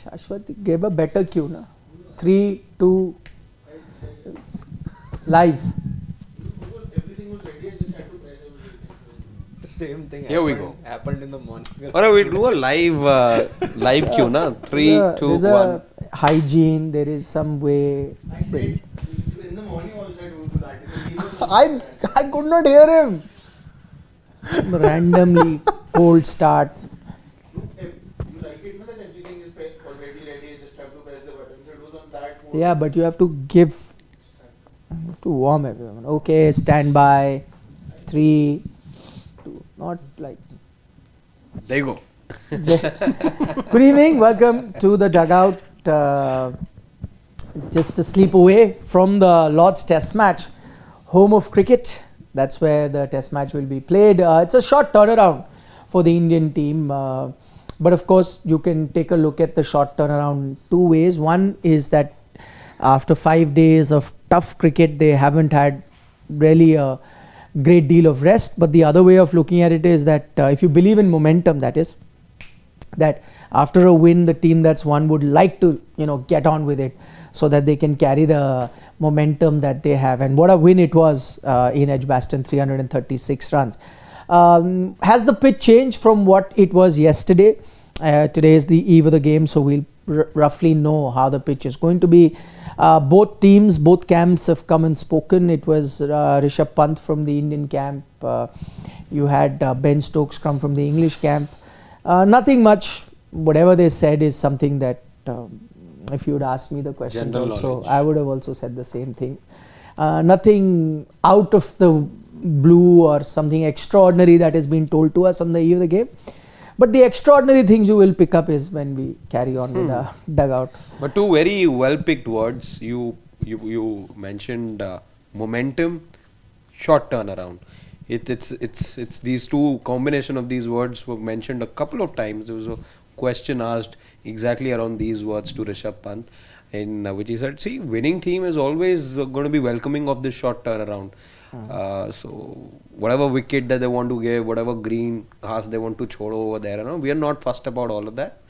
Shashwat gave a better cue, na? 3, 2, live. Everything was ready, I just had to press everything. Same thing. Here we go. Happened in the morning. Alright, we'll do a live cue, na? 3, 2, 1. Hygiene, there is some way. I said, in the morning also I don't do that. He was I could not hear him. Randomly cold start. you like it, that everything is already ready, I just have to press the button. So it was on that mode. Yeah, but you have to to warm everyone. Okay, stand by. 3, 2, not like. There you go. Good evening, welcome to the Dugout. Just a sleep away from the Lord's Test match, home of cricket. That's where the Test match will be played. It's a short turnaround for the Indian team, but of course you can take a look at the short turnaround two ways. One is that after 5 days of tough cricket, they haven't had really a great deal of rest. But the other way of looking at it is that if you believe in momentum, that is, that after a win, the team that's won would like to, get on with it so that they can carry the momentum that they have. And what a win it was in Edgbaston, 336 runs. Has the pitch changed from what it was yesterday? Today is the eve of the game, so we'll roughly know how the pitch is going to be. Both teams, both camps have come and spoken. It was Rishabh Pant from the Indian camp. You had Ben Stokes come from the English camp. Nothing much. Whatever they said is something that if you would ask me the question also, I would have also said the same thing. Nothing out of the blue or something extraordinary that has been told to us on the eve of the game. But the extraordinary things you will pick up is when we carry on with the Dugout. But two very well picked words. You mentioned momentum, short turnaround. It's these two combination of these words were mentioned a couple of times. There was a question asked exactly around these words to Rishabh Pant, in which he said, "See, winning team is always going to be welcoming of this short turnaround. So whatever wicket that they want to give, whatever green grass they want to chode over there, we are not fussed about all of that.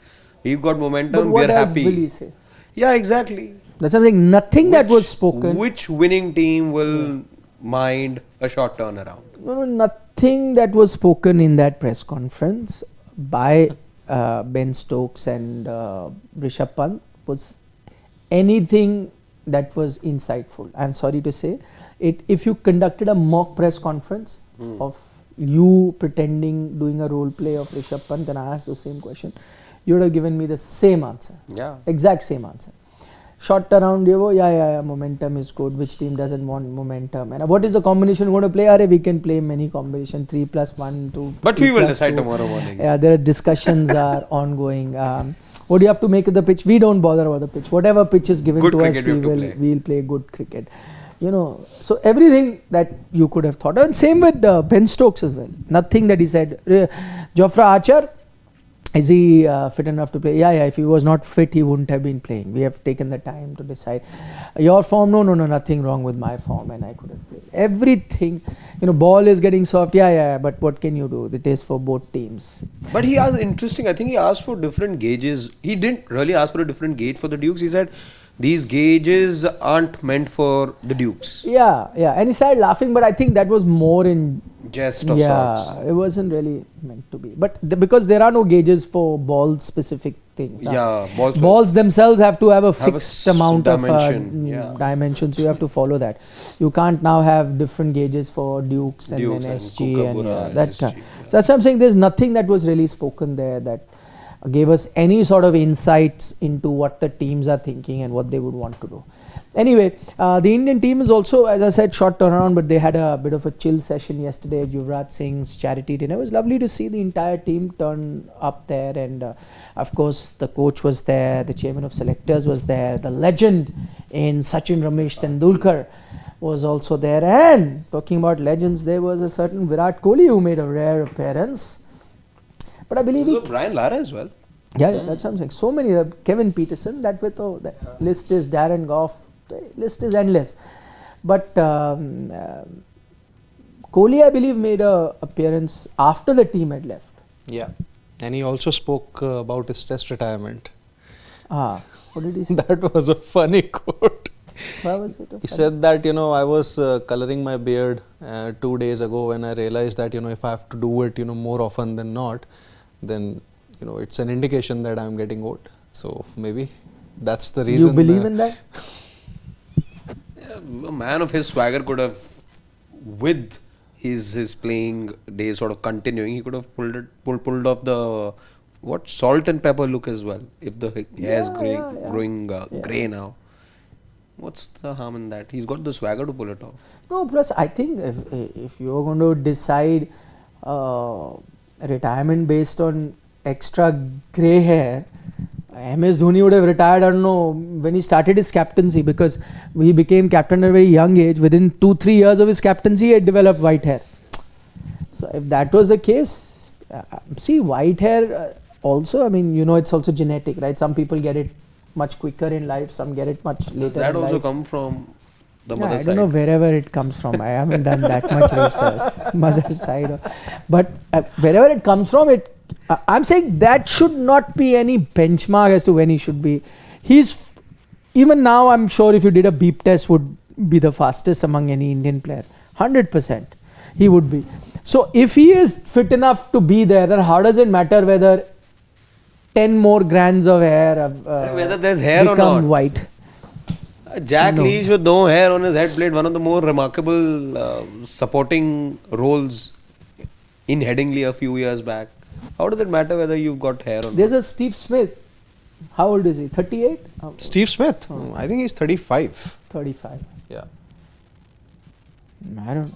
We've got momentum. We are happy." What else will he say? Yeah, exactly. That's something. Nothing that was spoken. Which winning team will mind a short turnaround? No, nothing that was spoken in that press conference by Ben Stokes and Rishabh Pant was anything that was insightful. I'm sorry to say it. If you conducted a mock press conference of you pretending doing a role play of Rishabh Pant and I asked the same question, you would have given me the same answer. Yeah. Exact same answer. Short turnaround, yeah, momentum is good. Which team doesn't want momentum? And what is the combination we're going to play? We can play many combination, 3 plus 1, 2. But we will decide tomorrow morning. Yeah, there are discussions are ongoing. What do you have to make of the pitch? We don't bother about the pitch. Whatever pitch is given to us, we'll play good cricket. So everything that you could have thought. And same with Ben Stokes as well. Nothing that he said. Jofra Archer, is he fit enough to play? Yeah. If he was not fit, he wouldn't have been playing. We have taken the time to decide. Your form, no, nothing wrong with my form, and I could have played. Everything, ball is getting soft. Yeah. But what can you do? It is for both teams. But he asked interesting. I think he asked for different gauges. He didn't really ask for a different gauge for the Dukes. He said these gauges aren't meant for the Dukes. Yeah. And he started laughing, but I think that was more in jest of sorts. Yeah, it wasn't really meant to be. But because there are no gauges for ball specific things. Yeah, balls themselves have to have a fixed amount dimension, of dimensions. You have to follow that. You can't now have different gauges for Dukes and then SG and that kind. That's why I'm saying there's nothing that was really spoken there that gave us any sort of insights into what the teams are thinking and what they would want to do. Anyway, the Indian team is also, as I said, short turnaround, but they had a bit of a chill session yesterday at Virat Singh's charity dinner. It was lovely to see the entire team turn up there, and of course the coach was there, the chairman of selectors was there, the legend in Sachin Ramesh Tendulkar was also there, and talking about legends, there was a certain Virat Kohli who made a rare appearance. But I believe Brian Lara as well. Yeah, that's what I'm saying. So many. Kevin Peterson, that list is Darren Goff. The list is endless. But Kohli, I believe, made a appearance after the team had left. Yeah, and he also spoke about his test retirement. What did he say? That was a funny quote. Why was it? He said that, I was coloring my beard 2 days ago when I realized that, if I have to do it, more often than not, then, it's an indication that I'm getting old. So maybe that's the reason. You believe in that? Yeah, a man of his swagger could have, with his playing days sort of continuing, he could have pulled off the salt and pepper look as well. If the hair is growing grey now, what's the harm in that? He's got the swagger to pull it off. No, plus I think if you're going to decide retirement based on extra grey hair, MS Dhoni would have retired, I don't know, when he started his captaincy, because he became captain at a very young age. Within 2-3 years of his captaincy, he had developed white hair. So if that was the case, see, white hair also, I mean, it's also genetic, right? Some people get it much quicker in life, some get it much later. Does that in also life. come from the Yeah, mother I side? don't know wherever it comes from. I haven't done that much research, mother side. But wherever it comes from, I'm saying that should not be any benchmark as to when he should be. Even now, I'm sure if you did a beep test, would be the fastest among any Indian player. 100%. He would be. So if he is fit enough to be there, then how does it matter whether 10 more grands of hair whether there's hair or become not. white? Jack No. Leach with no hair on his head played one of the more remarkable supporting roles in Headingley a few years back. How does it matter whether you've got hair or There's not? a Steve Smith. How old is he? 38? Steve Smith, I think he's 35. 35. Yeah. I don't know.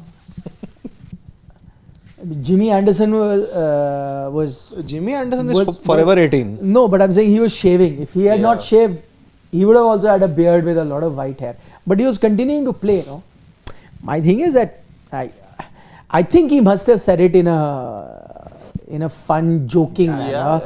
Jimmy Anderson was Jimmy Anderson was- is forever 18. no, but I'm saying he was shaving. If he had not Yeah. shaved, he would have also had a beard with a lot of white hair. But he was continuing to play, no? My thing is that I think he must have said it in a fun, joking manner,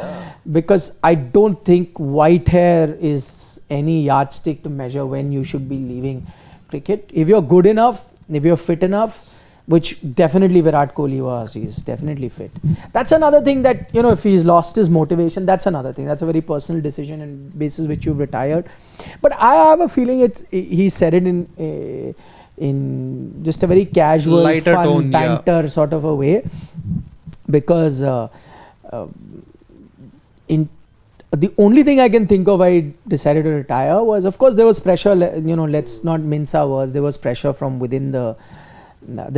because I don't think white hair is any yardstick to measure when you should be leaving cricket. If you're good enough, if you're fit enough, which definitely Virat Kohli was, he's definitely fit. That's another thing that, if he's lost his motivation, that's another thing. That's a very personal decision and basis which you've retired. But I have a feeling he said it in just a very casual, Lighter fun, tone, yeah. banter sort of a way, because the only thing I can think of I decided to retire was, of course, there was pressure. Let's not mince our words. There was pressure from within the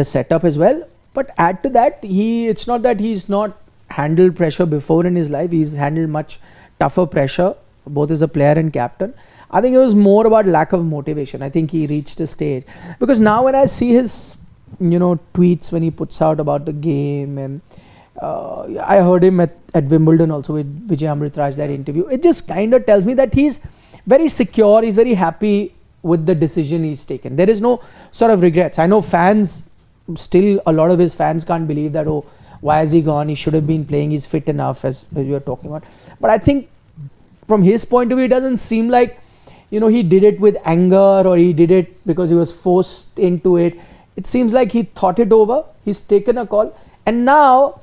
setup as well. But add to that, it's not that he's not handled pressure before in his life. He's handled much tougher pressure, both as a player and captain. I think it was more about lack of motivation. I think he reached a stage, because now when I see his tweets when he puts out about the game, and I heard him at Wimbledon also with Vijay Amritraj, that interview, it just kind of tells me that he's very secure, he's very happy with the decision he's taken. There is no sort of regrets. I know fans, still a lot of his fans can't believe that, oh, why has he gone? He should have been playing, he's fit enough, as we were talking about. But I think from his point of view, it doesn't seem like, he did it with anger, or he did it because he was forced into it. It seems like he thought it over, he's taken a call, and now,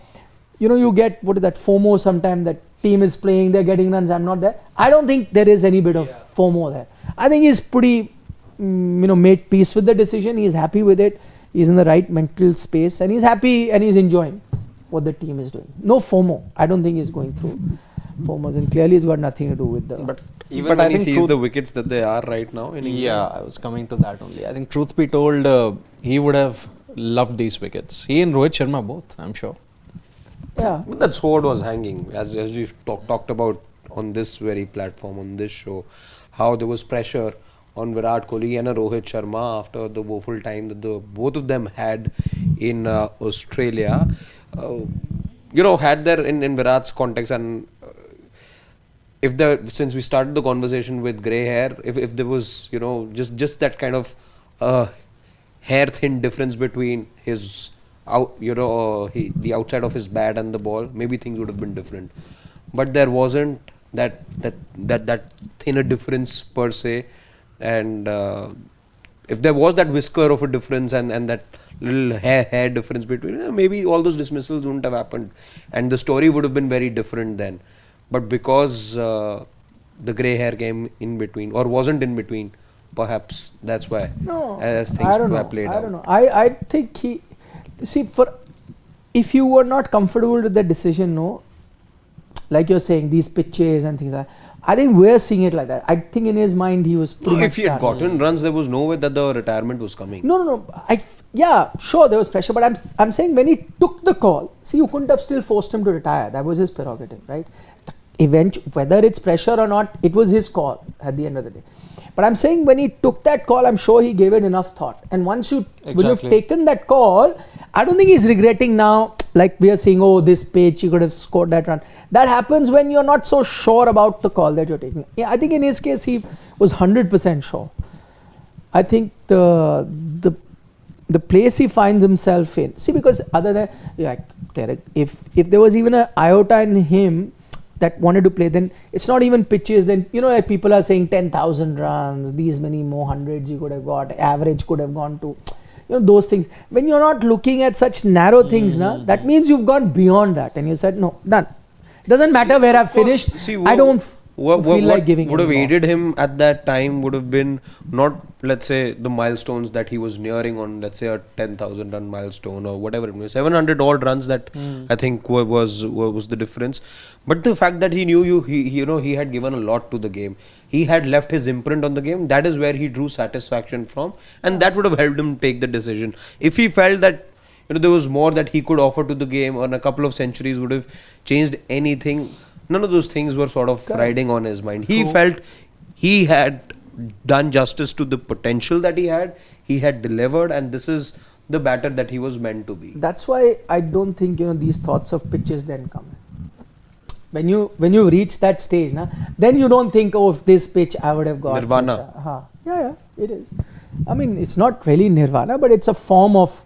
you get, what is that, FOMO sometimes, that team is playing, they're getting runs, I'm not there. I don't think there is any bit of FOMO there. I think he's pretty, made peace with the decision. He's happy with it. He's in the right mental space, and he's happy and he's enjoying what the team is doing. No FOMO. I don't think he's going through FOMOs, and clearly it's got nothing to do with the... But Even when he sees the wickets that they are right now in England. Yeah, I was coming to that only. I think, truth be told, he would have loved these wickets. He and Rohit Sharma both, I'm sure. Yeah. But that sword was hanging, as we've talked about on this very platform, on this show, how there was pressure on Virat Kohli and Rohit Sharma after the woeful time that both of them had in Australia. Had there in Virat's context, and since we started the conversation with grey hair, if there was just that kind of hair thin difference between his the outside of his bat and the ball, maybe things would have been different. But there wasn't that thinner difference per se, and if there was that whisker of a difference and that little hair difference between, maybe all those dismissals wouldn't have happened, and the story would have been very different then. But because the grey hair came in between or wasn't in between. Perhaps that's why. No, As I things don't were know. played I out. don't know. I think he, see, if you were not comfortable with the decision, no, like you're saying, these pitches and things like that, I think we're seeing it like that. I think in his mind he was pretty No, much if he had done. gotten runs, there was no way that the retirement was coming. No. Yeah, sure, there was pressure, but I'm saying when he took the call, see, you couldn't have still forced him to retire. That was his prerogative, right? Whether it's pressure or not, it was his call at the end of the day. But I'm saying when he took that call, I'm sure he gave it enough thought. And once when you've Exactly. taken that call, I don't think he's regretting now. Like we are saying, oh, this pitch, he could have scored that run. That happens when you're not so sure about the call that you're taking. Yeah, I think in his case, he was 100% sure. I think the place he finds himself in. See, because other than like Derek, if there was even an iota in him that wanted to play, then it's not even pitches. Then like people are saying 10,000 runs, these many more hundreds you could have got, average could have gone to, those things. When you're not looking at such narrow things, that means you've gone beyond that, and you said no, done. It doesn't matter where I've finished. See, I don't what feel like giving. would have anymore. aided him at that time would have been not, let's say, the milestones that he was nearing on, let's say, a 10,000 run milestone or whatever it was, 700 odd runs that I think was the difference. But the fact that he knew he had given a lot to the game. He had left his imprint on the game. That is where he drew satisfaction from, and that would have helped him take the decision. If he felt that there was more that he could offer to the game, or a couple of centuries would have changed anything. None of those things were sort of riding on his mind. He felt he had done justice to the potential that he had. He had delivered, and this is the batter that he was meant to be. That's why I don't think these thoughts of pitches then come. When you reach that stage, then you don't think, oh, if this pitch I would have got Nirvana. Yeah, it is. I mean, it's not really nirvana, but it's a form of,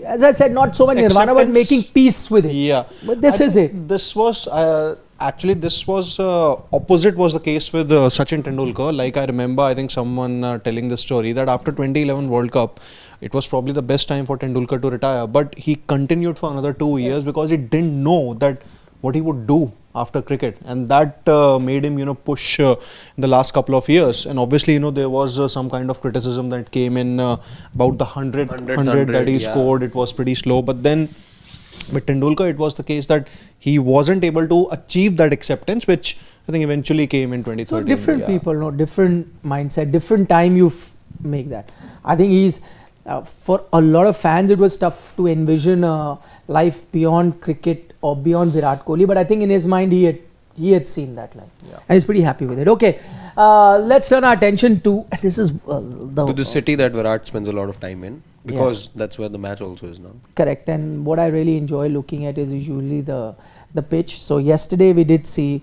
as I said, not so much nirvana, but Acceptance. making peace with it. Yeah. But this is it. This was opposite was the case with Sachin Tendulkar. Like I remember, I think someone telling the story that after 2011 World Cup, it was probably the best time for Tendulkar to retire. But he continued for another 2 years because he didn't know that what he would do after cricket, and that made him push in the last couple of years. And obviously there was some kind of criticism that came in about the 100 that he scored. It was pretty slow, but then with Tendulkar it was the case that he wasn't able to achieve that acceptance, which I think eventually came in 2013. So different people, different mindset, different time you make that. I think he's for a lot of fans it was tough to envision a life beyond cricket or beyond Virat Kohli, but I think in his mind he had seen that life, and he's pretty happy with it. Okay, let's turn our attention to To the city that Virat spends a lot of time in, because that's where the match also is now. Correct. And what I really enjoy looking at is usually the pitch. So yesterday we did see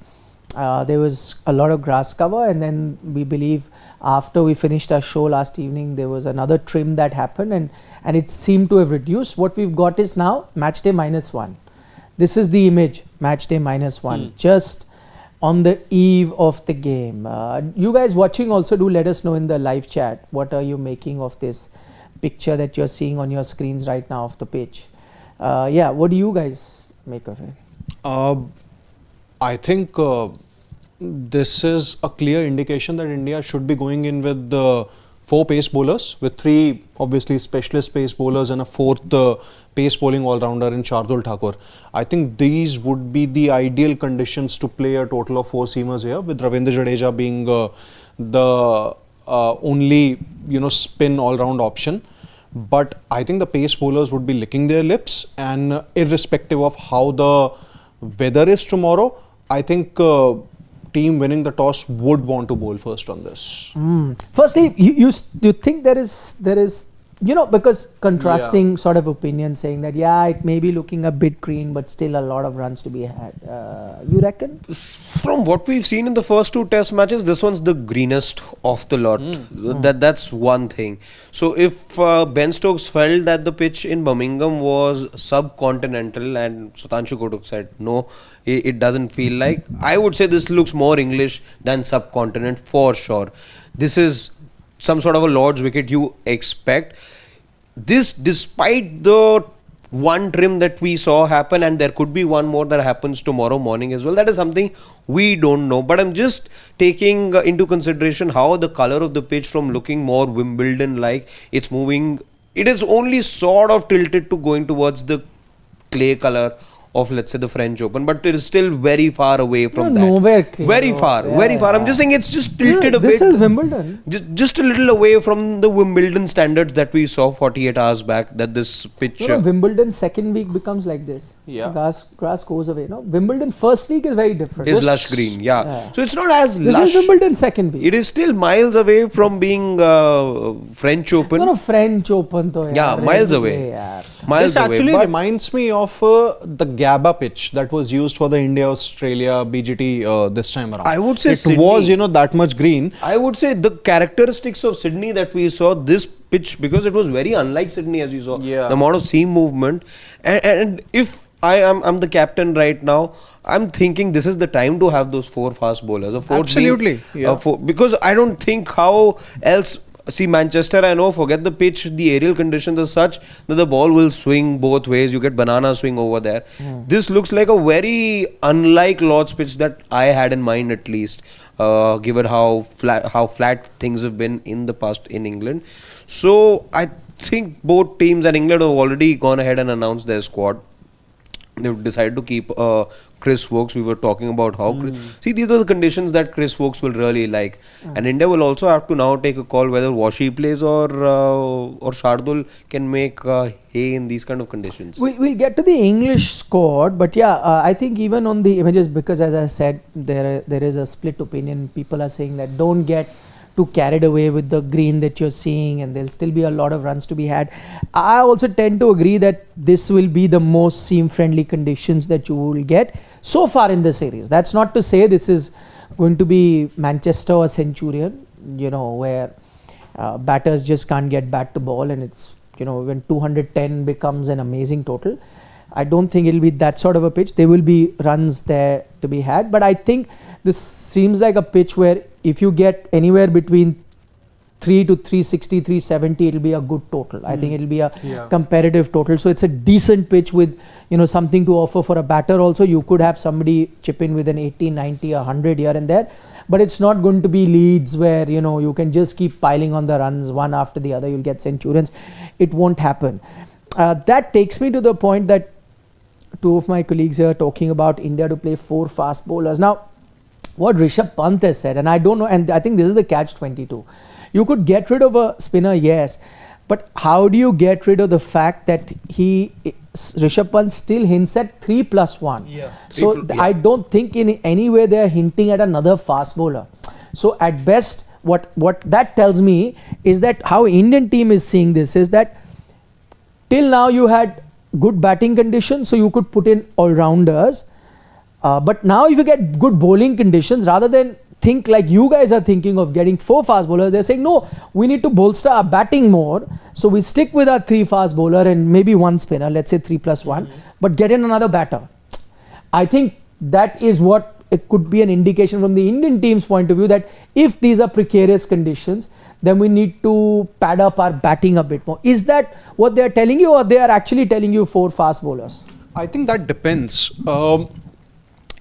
there was a lot of grass cover, and then we believe after we finished our show last evening there was another trim that happened, and it seemed to have reduced. What we've got is now match day -1. This is the image, match day -1, just on the eve of the game. You guys watching also do let us know in the live chat, what are you making of this picture that you're seeing on your screens right now of the pitch? What do you guys make of it? I think this is a clear indication that India should be going in with 4 pace bowlers, with 3 obviously specialist pace bowlers and a 4th pace bowling all-rounder in Shardul Thakur. I think these would be the ideal conditions to play a total of 4 seamers here, with Ravindra Jadeja being the only spin all-round option. But I think the pace bowlers would be licking their lips, and irrespective of how the weather is tomorrow, I think team winning the toss would want to bowl first on this. Firstly, you think there is because contrasting sort of opinion saying that it may be looking a bit green, but still a lot of runs to be had. You reckon? From what we've seen in the first 2 test matches, this one's the greenest of the lot. That's one thing. So if Ben Stokes felt that the pitch in Birmingham was subcontinental, and Sutanshu Kotuk said no, it doesn't feel like, I would say this looks more English than subcontinent for sure. This is some sort of a Lord's wicket you expect. This, despite the one trim that we saw happen, and there could be one more that happens tomorrow morning as well. That is something we don't know. But I'm just taking into consideration how the color of the pitch, from looking more Wimbledon-like, it's moving. It is only sort of tilted to going towards the clay color of, let's say, the French Open, but it is still very far away from that. Nowhere clear. Very far, very far. I'm just saying it's just tilted a bit. This is Wimbledon. Just a little away from the Wimbledon standards that we saw 48 hours back, that this pitch... Wimbledon second week becomes like this. Yeah. Grass goes away. No, Wimbledon first week is very different. is lush green, yeah. So it's not as This lush. is Wimbledon second week. It is still miles away from being French Open. No, French Open to Yeah, miles away. Miles This away. actually But reminds me of the GABA pitch that was used for the India-Australia BGT this time around. I would say it Sydney. was, that much green. I would say the characteristics of Sydney that we saw, this pitch, because it was very unlike Sydney, as you saw, Yeah. the amount of seam movement, and if I'm the captain right now, I'm thinking this is the time to have those 4 fast bowlers. Absolutely, yeah. Because I don't think how else. See, Manchester, I know, forget the pitch, the aerial conditions are such that the ball will swing both ways. You get banana swing over there. This looks like a very unlike Lord's pitch that I had in mind, at least, given how flat things have been in the past in England. So I think both teams, and England have already gone ahead and announced their squad. They've decided to keep Chris Wokes. We were talking about how see, these are the conditions that Chris Wokes will really like, and India will also have to now take a call whether Washi plays or Shardul can make hay in these kind of conditions. We'll get to the English squad, but yeah, I think even on the images, because as I said, there is a split opinion. People are saying that don't get too carried away with the green that you're seeing, and there'll still be a lot of runs to be had. I also tend to agree that this will be the most seam friendly conditions that you will get so far in the series. That's not to say this is going to be Manchester or Centurion, where batters just can't get bat to ball, and it's when 210 becomes an amazing total. I don't think it'll be that sort of a pitch. There will be runs there to be had, but I think this seems like a pitch where if you get anywhere between 3 to 360, 370, it'll be a good total. I think it'll be a competitive total. So it's a decent pitch with, something to offer for a batter also. You could have somebody chip in with an 80, 90, 100 here and there. But it's not going to be Leeds where, you can just keep piling on the runs one after the other. You'll get centurions. It won't happen. That takes me to the point that two of my colleagues here are talking about India to play 4 fast bowlers. Now, what Rishabh Pant has said, and I don't know, and I think this is the catch-22. You could get rid of a spinner, yes, but how do you get rid of the fact that Rishabh Pant still hints at 3+1? Yeah. So I don't think in any way they are hinting at another fast bowler. So at best, what that tells me is that how Indian team is seeing this is that till now you had good batting conditions, so you could put in all-rounders. But now if you get good bowling conditions, rather than think like you guys are thinking of getting 4 fast bowlers, they're saying, no, we need to bolster our batting more. So we stick with our 3 fast bowler and maybe 1 spinner, let's say 3+1, but get in another batter. I think that is what it could be an indication from the Indian team's point of view, that if these are precarious conditions, then we need to pad up our batting a bit more. Is that what they are telling you, or they are actually telling you 4 fast bowlers? I think that depends.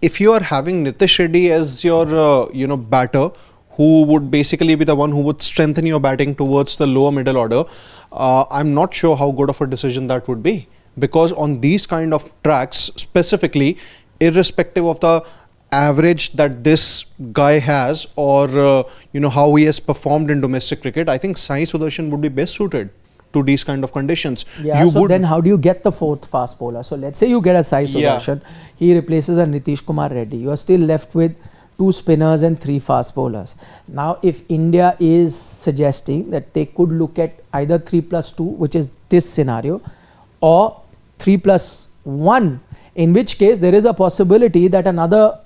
If you are having Nitish Reddy as your batter, who would basically be the one who would strengthen your batting towards the lower middle order, I'm not sure how good of a decision that would be, because on these kind of tracks specifically, irrespective of the average that this guy has or how he has performed in domestic cricket, I think Sai Sudarshan would be best suited to these kind of conditions. Yeah, then how do you get the 4th fast bowler? So let's say you get a Sai Sudarshan, he replaces a Nitish Kumar Reddy. You are still left with 2 spinners and 3 fast bowlers. Now, if India is suggesting that they could look at either 3+2, which is this scenario, or 3+1, in which case there is a possibility that another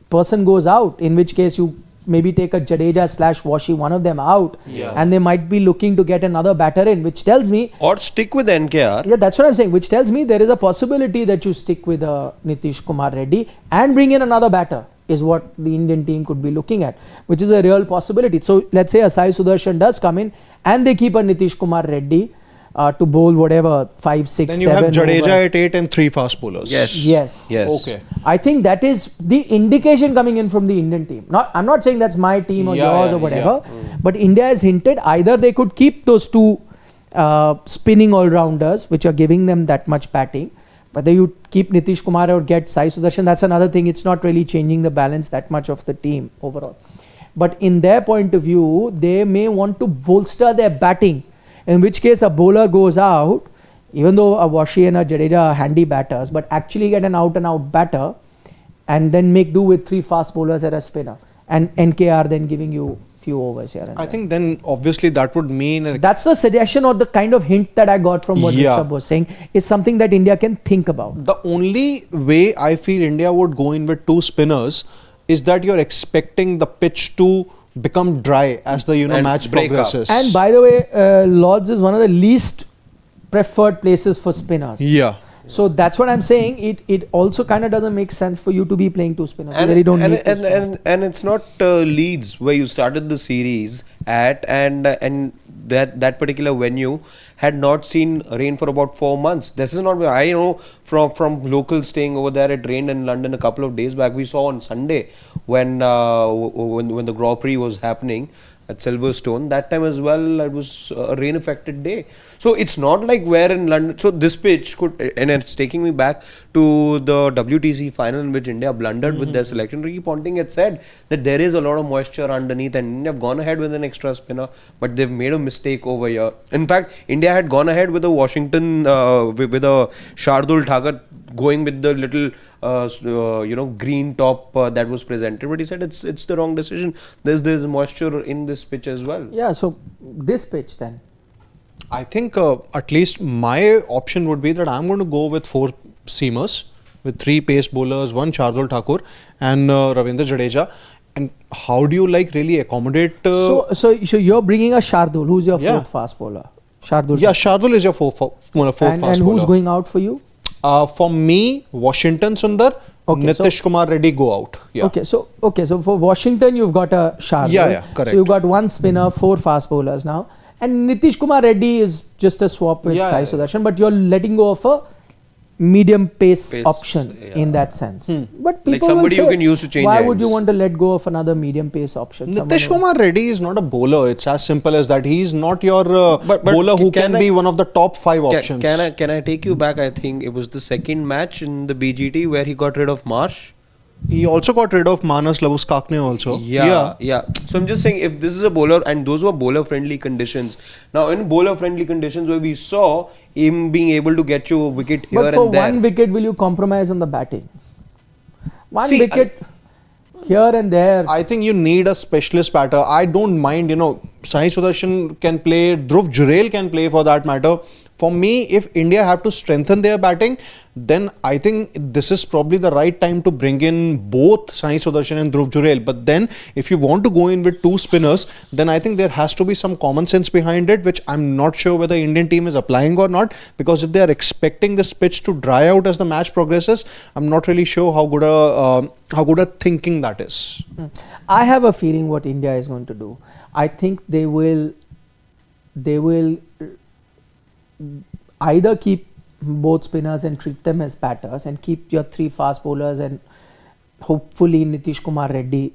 person goes out, in which case you maybe take a Jadeja/Washi, one of them out, and they might be looking to get another batter in, which tells me... Or stick with NKR. Yeah, that's what I'm saying, which tells me there is a possibility that you stick with Nitish Kumar Reddy and bring in another batter, is what the Indian team could be looking at, which is a real possibility. So let's say a Sai Sudarshan does come in and they keep a Nitish Kumar Reddy, to bowl whatever 5, 6, Then you 7 have Jadeja overs. at 8 and 3 fast bowlers. Yes. Okay. I think that is the indication coming in from the Indian team. I'm not saying that's my team or yours or whatever, but India has hinted either they could keep those two spinning all-rounders, which are giving them that much batting. Whether you keep Nitish Kumar or get Sai Sudarshan, that's another thing. It's not really changing the balance that much of the team overall. But in their point of view, they may want to bolster their batting, in which case a bowler goes out, even though a Washi and a Jadeja are handy batters, but actually get an out-and-out batter and then make do with 3 fast bowlers and a spinner. And NKR then giving you few overs here and I there. think then obviously that would mean That's the suggestion or the kind of hint that I got from what Rishabh was saying. Is something that India can think about. the only way I feel India would go in with 2 spinners is that you're expecting the pitch to become dry as the And match break up. progresses. And by the way, Lords is one of the least preferred places for spinners. Yeah. So that's what I'm saying. It also kind of doesn't make sense for you to be playing 2 spinners. And, you really don't and, need two and, spinners. and it's not Leeds where you started the series at, and that particular venue had not seen rain for about 4 months. This is not, I know from locals staying over there, it rained in London a couple of days back. We saw on Sunday when the Grand Prix was happening at Silverstone, that time as well it was a rain affected day. So it's not like we're in London. So this pitch could, and it's taking me back to the WTC final in which India blundered with their selection. Ricky Ponting had said that there is a lot of moisture underneath and India have gone ahead with an extra spinner, but they've made a mistake over here. In fact, India had gone ahead with a Washington, with a Shardul Thakur going with the little green top that was presented, but he said it's the wrong decision. There's moisture in this pitch as well. Yeah, so this pitch then. I think at least my option would be that I'm going to go with 4 seamers with 3 pace bowlers, 1 Shardul Thakur and Ravindra Jadeja. And how do you really accommodate? So you're bringing a Shardul. Who's your 4th fast bowler? Shardul. Yeah, Shardul is your 4th fast bowler. And who's going out for you? For me, Washington Sundar, Nitish Kumar Reddy go out. Yeah. Okay, so for Washington you've got a Shardul. Yeah, correct. So you've got 1 spinner, 4 fast bowlers now, and Nitish Kumar Reddy is just a swap with Sai Sudarshan, but you're letting go of a medium pace option in that sense. But people like somebody will say, you can use to change why ends. would you want to let go of another medium pace option? Nitish Kumar Reddy is not a bowler. It's as simple as that. He's not your bowler who can be one of the top 5 options. Can I take you back? I think it was the 2nd match in the BGT where he got rid of Marsh. He also got rid of Manas Labuskakne also. Yeah. So I'm just saying, if this is a bowler, and those were bowler friendly conditions. Now in bowler friendly conditions where we saw him being able to get you a wicket here but for and there. 1 wicket, will you compromise on the batting? 1 wicket here and there. I think you need a specialist batter. I don't mind, Sai Sudarshan can play, Dhruv Jurel can play for that matter. For me, if India have to strengthen their batting, then I think this is probably the right time to bring in both Sai Sudarshan and Dhruv Jurel. But then, if you want to go in with 2 spinners, then I think there has to be some common sense behind it, which I'm not sure whether the Indian team is applying or not. Because if they are expecting this pitch to dry out as the match progresses, I'm not really sure how good a thinking that is. I have a feeling what India is going to do. I think they will either keep both spinners and treat them as batters and keep your 3 fast bowlers, and hopefully Nitish Kumar Reddy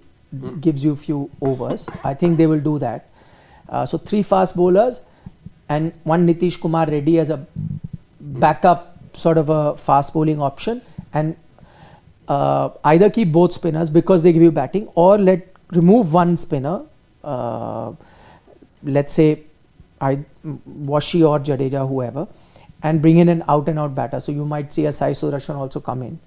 gives you a few overs. I think they will do that. So 3 fast bowlers and 1 Nitish Kumar Reddy as a backup sort of a fast bowling option, and either keep both spinners because they give you batting, or remove 1 spinner, let's say Washi or Jadeja, whoever, and bring in an out and out batter. So you might see a Sai Sudarshan also come in,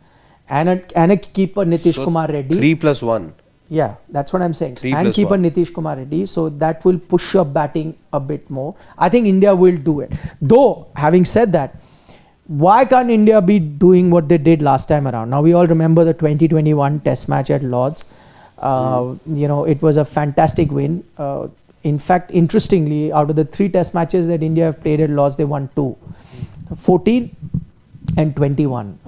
and a keeper Nitish Kumar Reddy. 3+1. Yeah, that's what I'm saying. 3 and plus keep 1. a Nitish Kumar Reddy, so that will push your batting a bit more. I think India will do it. Though, having said that, why can't India be doing what they did last time around? Now we all remember the 2021 Test match at Lords. It was a fantastic win. In fact, interestingly, out of the 3 Test matches that India have played at Lords, they won 2. 14 and 21.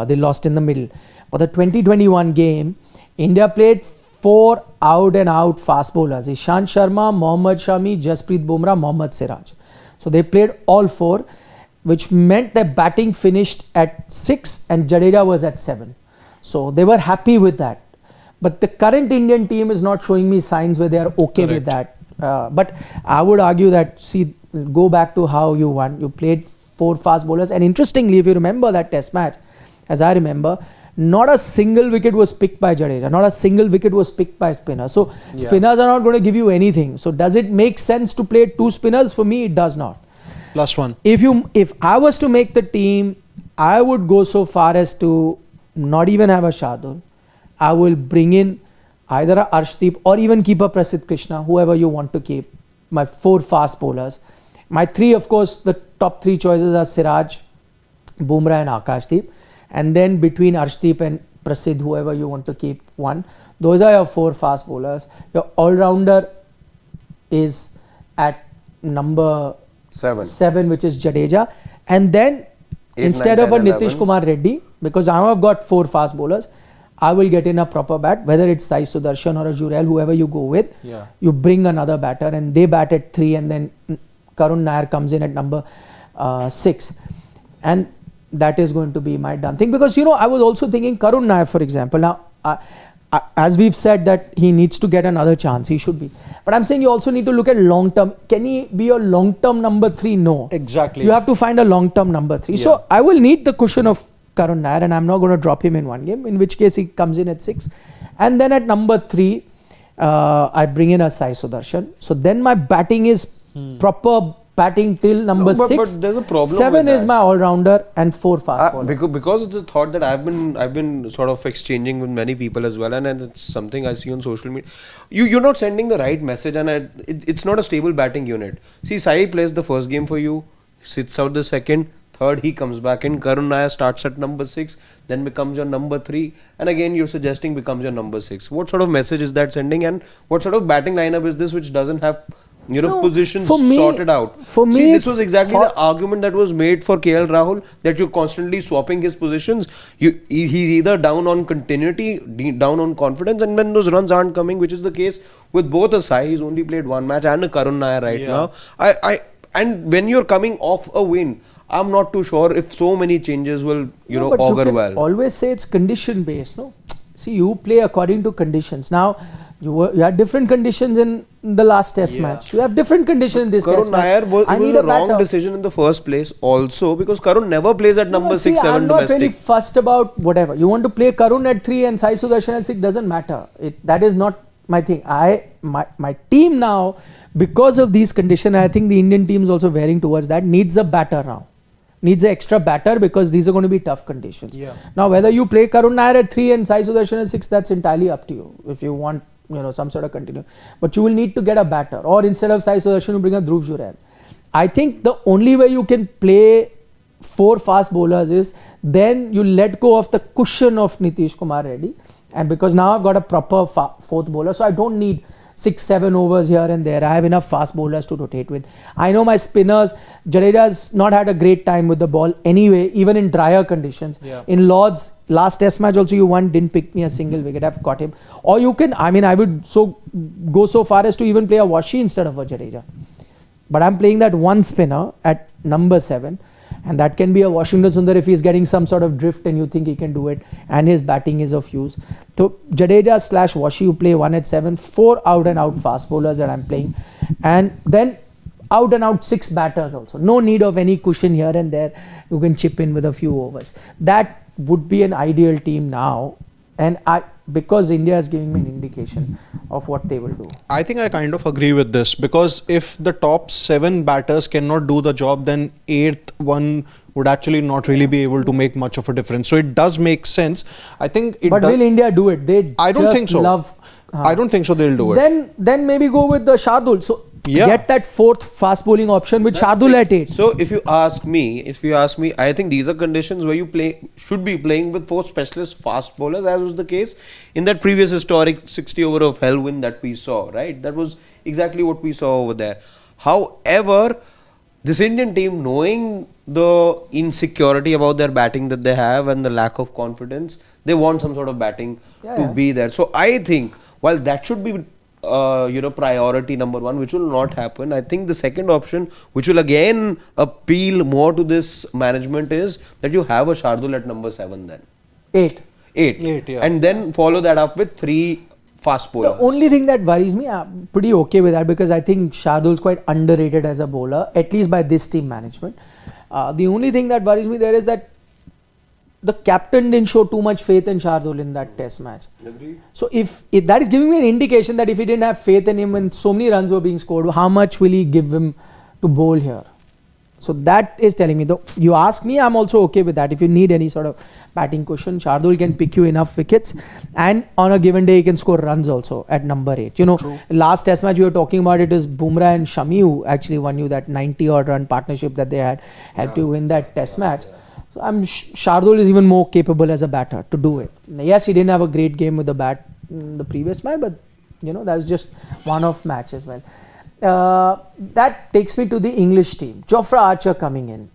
They lost in the middle. For the 2021 game, India played 4 out and out fast bowlers: Ishant Sharma, Mohammad Shami, Jasprit Bumrah, Mohammad Siraj. So they played all 4, which meant that batting finished at 6 and Jadeja was at 7. So they were happy with that. But the current Indian team is not showing me signs where they are okay with that. But I would argue that, see, go back to how you won. You played 4 fast bowlers. And interestingly, if you remember that test match, as I remember, not a single wicket was picked by Jadeja. Not a single wicket was picked by spinners. So spinners are not going to give you anything. So does it make sense to play 2 spinners? For me, it does not. Last one. If I was to make the team, I would go so far as to not even have a Shardul. I will bring in either a Arshdeep or even keep a Prasidh Krishna, whoever you want to keep. My 4 fast bowlers. My 3, of course, the top 3 choices are Siraj, Bumrah and Akashdeep. And then between Arshdeep and Prasidh, whoever you want to keep, 1. Those are your 4 fast bowlers. Your all-rounder is at number 7, which is Jadeja. And then 8, instead 9, of a 10, Nitish 11. Kumar Reddy, because I have got 4 fast bowlers, I will get in a proper bat, whether it's Sai Sudarshan or a Jurel, whoever you go with. You bring another batter and they bat at 3, and then Karun Nair comes in at number 6. And that is going to be my done thing. Because, I was also thinking Karun Nair, for example. Now, as we've said that he needs to get another chance, he should be. But I'm saying you also need to look at long term. Can he be a long term number 3? No. Exactly. You have to find a long term number 3. So I will need the cushion of Karun Nair, and I'm not going to drop him in one game, in which case he comes in at 6. And then at number 3, I bring in a Sai Sudarshan. So then my batting is proper batting till number 6. But there's a problem 7 with is that. my all-rounder and 4 fast bowlers. Because it's a thought that I've been sort of exchanging with many people as well, and it's something I see on social media. You're not sending the right message, and it's not a stable batting unit. See, Sai plays the first game for you, sits out the second, third he comes back in. Karun Nair starts at number 6, then becomes your number 3, and again you're suggesting becomes your number 6. What sort of message is that sending, and what sort of batting lineup is this which doesn't have positions sorted out? For me, see, this was exactly the argument that was made for KL Rahul, that you're constantly swapping his positions. He's either down on continuity, down on confidence, and when those runs aren't coming, which is the case with both a Sai, he's only played 1 match, and a Karun Nair right now. And when you're coming off a win, I'm not too sure if so many changes will, augur you well. Always say it's condition based, no? See, you play according to conditions. Now, you had different conditions in the last test match. You have different conditions in this test match. Karun Nair was a wrong decision in the first place also, because Karun never plays at number 6, 7 I'm not domestic. really fussed about whatever. You want to play Karun at 3 and Sai Sudarshan at 6, doesn't matter. That is not my thing. My team now, because of these conditions, I think the Indian team is also veering towards that, needs a batter now. Needs an extra batter, because these are going to be tough conditions. Now, whether you play Karun Nair at 3 and Sai Sudarshan at 6, that's entirely up to you. If you want, some sort of continue. But you will need to get a batter. Or instead of Sai Sudarshan, you bring a Dhruv Jurel. I think the only way you can play 4 fast bowlers is then you let go of the cushion of Nitish Kumar Reddy. And because now I've got a proper 4th bowler, so I don't need 6, 7 overs here and there. I have enough fast bowlers to rotate with. I know my spinners, Jadeja's not had a great time with the ball anyway, even in drier conditions. In Lord's last test match also, you won, didn't pick me a single wicket. I've caught him. Or you can, I would go so far as to even play a Washi instead of a Jadeja. But I'm playing that one spinner at number 7. And that can be a Washington Sundar if he's getting some sort of drift and you think he can do it, and his batting is of use. So Jadeja / Washi, you play 1 at 7, 4 out and out fast bowlers that I'm playing, and then out and out 6 batters also. No need of any cushion here and there. You can chip in with a few overs. That would be an ideal team now, and because India is giving me an indication of what they will do. I think I kind of agree with this, because if the top 7 batters cannot do the job, then 8th one would actually not really be able to make much of a difference. So it does make sense. I think it But will India do it? I don't think so. I don't think so they'll do it. Then maybe go with the Shardul. So get that 4th fast bowling option with Shardul at 8. So if you ask me, I think these are conditions where you should be playing with 4 specialist fast bowlers, as was the case in that previous historic 60 over of hell win that we saw, right? That was exactly what we saw over there. However, this Indian team, knowing the insecurity about their batting that they have and the lack of confidence, they want some sort of batting to be there. So I think while that should be priority number one, which will not happen. I think the second option, which will again appeal more to this management, is that you have a Shardul at number 7 then. 8. 8. Yeah. And then follow that up with 3 fast bowlers. The only thing that worries me, I'm pretty okay with that because I think Shardul's quite underrated as a bowler, at least by this team management. The only thing that worries me there is that the captain didn't show too much faith in Shardul in that test match. Agreed. So if that is giving me an indication that if he didn't have faith in him and so many runs were being scored, how much will he give him to bowl here? So that is telling me, though you ask me, I'm also okay with that. If you need any sort of batting cushion, Shardul can pick you enough wickets, and on a given day he can score runs also at number 8. True. Last test match we were talking about, it is Bumrah and Shami who actually won you that 90 odd run partnership that they had helped you win that test match. So Shardul is even more capable as a batter to do it. Yes, he didn't have a great game with the bat in the previous match, but that was just one-off match as well. That takes me to the English team. Jofra Archer coming in.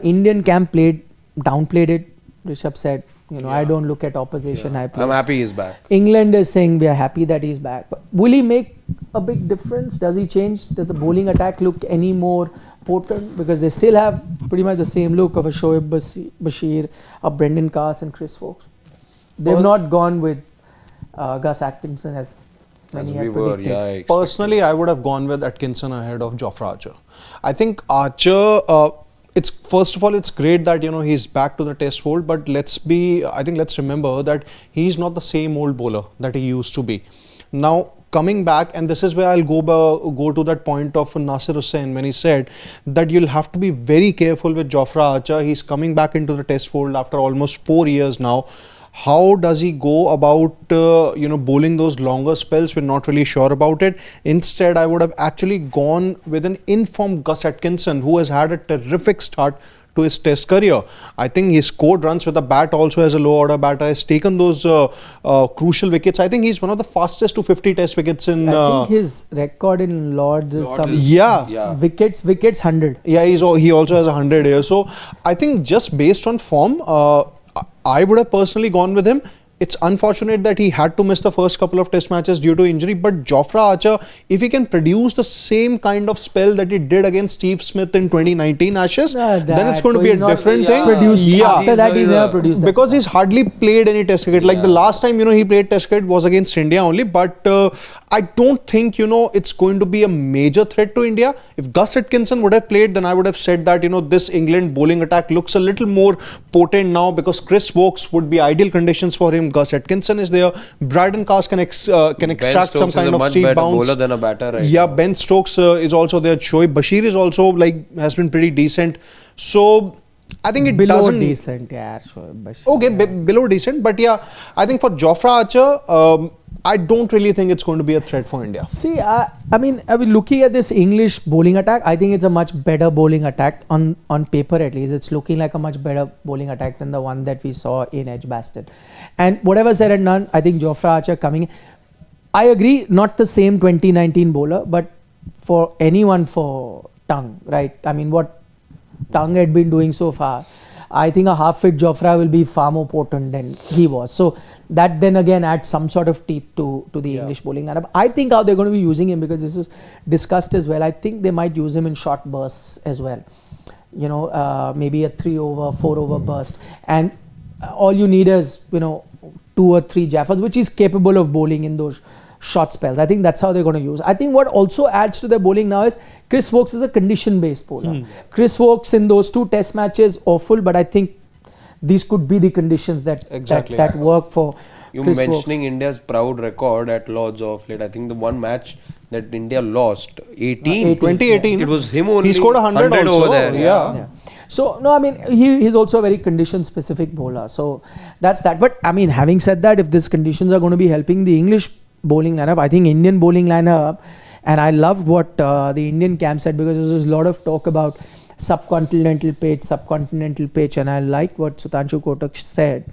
Indian camp downplayed it. Rishabh said, I don't look at opposition. I play. I'm happy he's back. England is saying we are happy that he's back. But will he make a big difference? Does he change? Does the bowling attack look any more potent? Because they still have pretty much the same look of a Shoaib Bashir, a Brendan Carse and Chris Fox. They've not gone with Gus Atkinson as many had predicted. I Personally, I would have gone with Atkinson ahead of Jofra Archer. I think Archer, it's first of all, it's great that he's back to the test fold, but let's remember that he's not the same old bowler that he used to be. Now coming back, and this is where I'll go to that point of Nasir Hussain when he said that you'll have to be very careful with Jofra Archer. He's coming back into the test fold after almost 4 years now. How does he go about bowling those longer spells? We're not really sure about it. Instead, I would have actually gone with an informed Gus Atkinson, who has had a terrific start to his test career. I think he scored runs with the bat also as a low order batter, has taken those crucial wickets. I think he's one of the fastest to 50 test wickets in... I think his record in Lords is some wickets 100. Yeah, he also has 100 here. So I think just based on form, I would have personally gone with him. It's unfortunate that he had to miss the first couple of test matches due to injury, but Jofra Archer, if he can produce the same kind of spell that he did against Steve Smith in 2019 Ashes, then it's going to be a different thing. After that, he's never produced that. Because he's hardly played any test cricket. Like the last time, he played test cricket was against India only, but I don't think, it's going to be a major threat to India. If Gus Atkinson would have played, then I would have said that, this England bowling attack looks a little more potent now because Chris Stokes would be ideal conditions for him. Gus Atkinson is there. Brendan Carse can extract some kind of speed bounce. Bowler than a batter, right? Yeah, Ben Stokes is also there. Shoaib Bashir is also has been pretty decent. So I think it below doesn't... decent, yeah. Shoaib Bashir. Okay, below decent. But yeah, I think for Jofra Archer, I don't really think it's going to be a threat for India. See, I mean, looking at this English bowling attack, I think it's a much better bowling attack on paper at least. It's looking like a much better bowling attack than the one that we saw in Edgbaston. And whatever said and done, I think Jofra Archer coming in. I agree, not the same 2019 bowler, but for anyone for Tongue, right? I mean, what Tongue had been doing so far, I think a half-fit Jofra will be far more potent than he was. So that then again adds some sort of teeth to the English bowling lineup. I think how they're going to be using him, because this is discussed as well, I think they might use him in short bursts as well. Maybe a 3 over, 4 over burst. And all you need is, 2 or 3 Jaffers, which is capable of bowling in those short spells. I think that's how they're going to use. I think what also adds to their bowling now is Chris Stokes is a condition-based bowler. Chris Stokes in those 2 test matches, awful, but I think these could be the conditions that work for You Chris mentioning Stokes. India's proud record at Lords of late. I think the one match that India lost, 2018. it was him only. He scored 100 also. over there. Yeah. So, no, I mean, he's also a very condition-specific bowler. So, that's that. But, I mean, having said that, if these conditions are going to be helping the English bowling lineup, I think Indian bowling lineup, and I loved what the Indian camp said, because there was a lot of talk about subcontinental pitch, and I like what Sudhanshu Kotak said.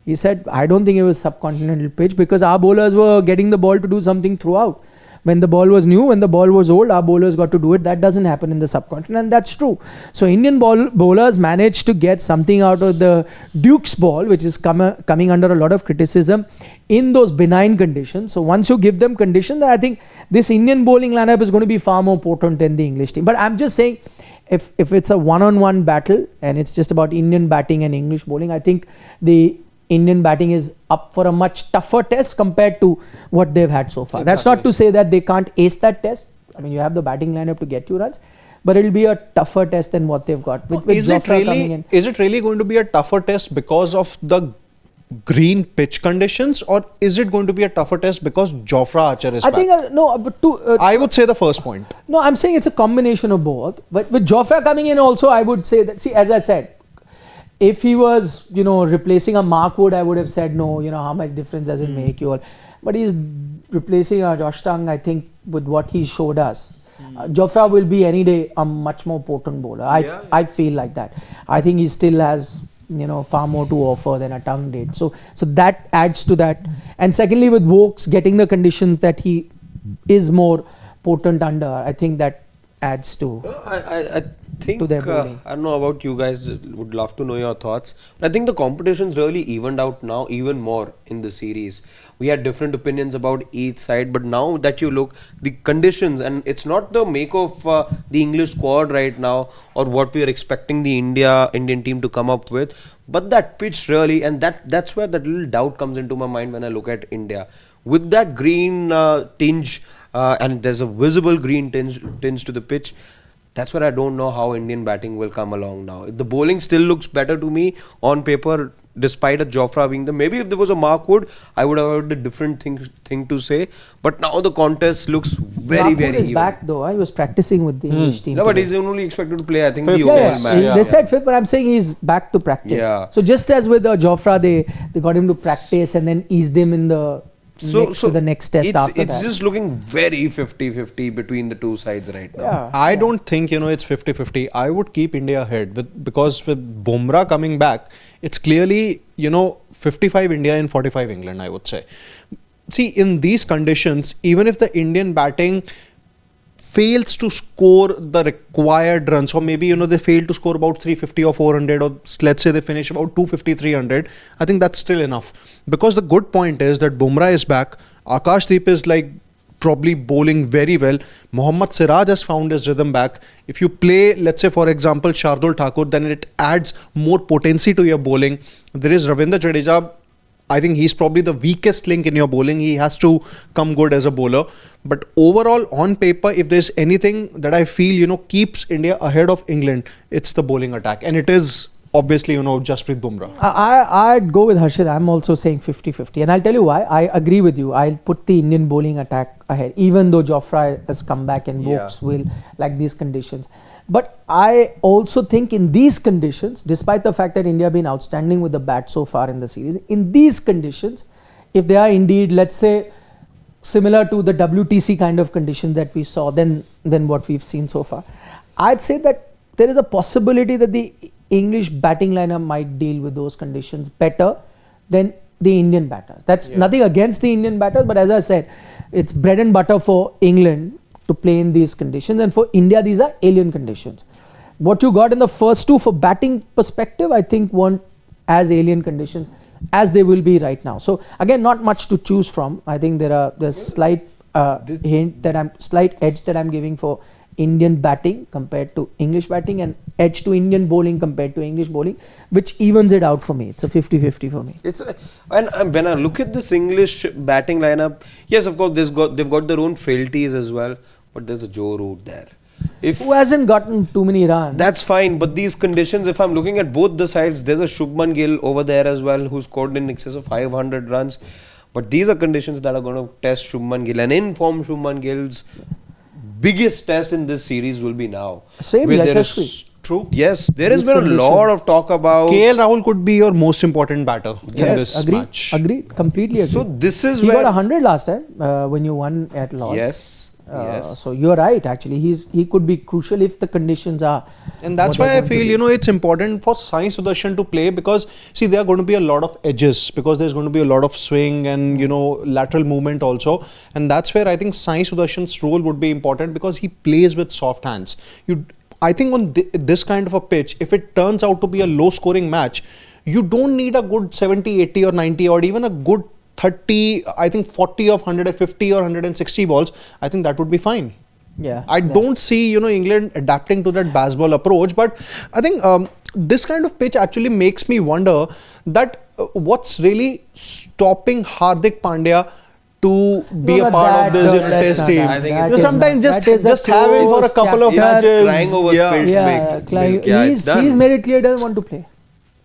He said, I don't think it was subcontinental pitch, because our bowlers were getting the ball to do something throughout. when the ball was new, when the ball was old, our bowlers got to do it. That doesn't happen in the subcontinent, and that's true. So Indian bowlers managed to get something out of the Duke's ball, which is coming under a lot of criticism in those benign conditions. So once you give them conditions, I think this Indian bowling lineup is going to be far more potent than the English team. But I'm just saying, if it's a one-on-one battle and it's just about Indian batting and English bowling, I think the Indian batting is up for a much tougher test compared to what they've had so far. Exactly. That's not to say that they can't ace that test. I mean, you have the batting lineup to get you runs, but it'll be a tougher test than what they've got. With Jofra coming in. Is it really going to be a tougher test because of the green pitch conditions, or is it going to be a tougher test because Jofra Archer is back? I think no, but I would say the first point. No, I'm saying it's a combination of both. But with Jofra coming in also, I would say that, see, as I said, if he was, replacing a Mark Wood, I would have said no, how much difference does it make you all. But he's replacing a Josh Tongue, I think, with what he showed us. Jofra will be any day a much more potent bowler. I feel like that. I think he still has, far more to offer than a Tongue did. So that adds to that. And secondly, with Vokes getting the conditions that he is more potent under, I think that adds to. I think to their bowling. I don't know about you guys, would love to know your thoughts. I think the competition's really evened out now even more in the series. We had different opinions about each side, but now that you look, the conditions, and it's not the make of the English squad right now or what we are expecting the Indian team to come up with, but that pitch really, and that's where that little doubt comes into my mind when I look at India. With that green tinge, and there's a visible green tinge to the pitch, that's where I don't know how Indian batting will come along now. The bowling still looks better to me on paper, despite a Jofra being there. Maybe if there was a Mark Wood, I would have had a different thing to say. But now the contest looks very, Mark very Wood is even. back though. He was practicing with the English team. No, but today. he's only expected to play, I think, the Fifth, overall yes. match. They said fifth, but I'm saying he's back to practice. Yeah. So just as with Jofra, they got him to practice and then eased him in the next test after it's that. just looking very 50-50 between the two sides right now. Yeah. I don't think it's 50-50. I would keep India ahead because with Bumrah coming back, it's clearly 55 India and 45 England, I would say. See, in these conditions, even if the Indian batting fails to score the required runs, or maybe they fail to score about 350 or 400, or let's say they finish about 250, 300, I think that's still enough. Because the good point is that Bumrah is back, Akashdeep is probably bowling very well, Mohammad Siraj has found his rhythm back. If you play, let's say for example, Shardul Thakur, then it adds more potency to your bowling. There is Ravindra Jadeja. I think he's probably the weakest link in your bowling. He has to come good as a bowler. But overall, on paper, if there's anything that I feel, keeps India ahead of England, it's the bowling attack. And it is obviously, Jasprit Bumrah. I'd go with Harshit. I'm also saying 50-50. And I'll tell you why. I agree with you. I'll put the Indian bowling attack ahead, even though Jofra has come back and Vokes will like these conditions. But I also think in these conditions, despite the fact that India have been outstanding with the bat so far in the series, in these conditions, if they are indeed, let's say, similar to the WTC kind of conditions that we saw than what we've seen so far, I'd say that there is a possibility that the English batting lineup might deal with those conditions better than the Indian batters. That's nothing against the Indian batters, but as I said, it's bread and butter for England to play in these conditions, and for India these are alien conditions. What you got in the first two for batting perspective, I think weren't as alien conditions as they will be right now. So again, not much to choose from. I think there's slight slight edge that I'm giving for Indian batting compared to English batting, and edge to Indian bowling compared to English bowling, which evens it out for me. It's a 50-50 for me. And when I look at this English batting lineup, yes, of course, they've got their own frailties as well, but there's a Joe Root there. Who hasn't gotten too many runs? That's fine, but these conditions, if I'm looking at both the sides, there's a Shubman Gill over there as well who scored in excess of 500 runs. But these are conditions that are going to test Shubman Gill, and in form Shubman Gill's biggest test in this series will be now. Same Yashasvi. True. Yes, there has been a lot of talk about KL Rahul could be your most important batter in this match. Agreed. Completely agree. So this is he where got 100 last time when you won at Lords. Yes, Yes. So you're right. Actually, he could be crucial if the conditions are. And that's what why they're I going to feel, be. you know, it's important for Sai Sudarshan to play, because see, there are going to be a lot of edges, because there's going to be a lot of swing and, you know, lateral movement also. And that's where I think Sai Sudarshan's role would be important, because he plays with soft hands. I think on this kind of a pitch, if it turns out to be a low scoring match, you don't need a good 70, 80 or 90 or even a good 30, I think 40 of 150 or 160 balls. I think that would be fine. Yeah. I don't see, you know, England adapting to that baseball approach, but I think this kind of pitch actually makes me wonder that what's really stopping Hardik Pandya to be No, a part of this that's test team. I think that it's- is sometimes not- that is a just have him for a close couple of chapter. matches. Crying over spilled milk. Clive, Yeah, it's done. he's made it clear he doesn't want to play.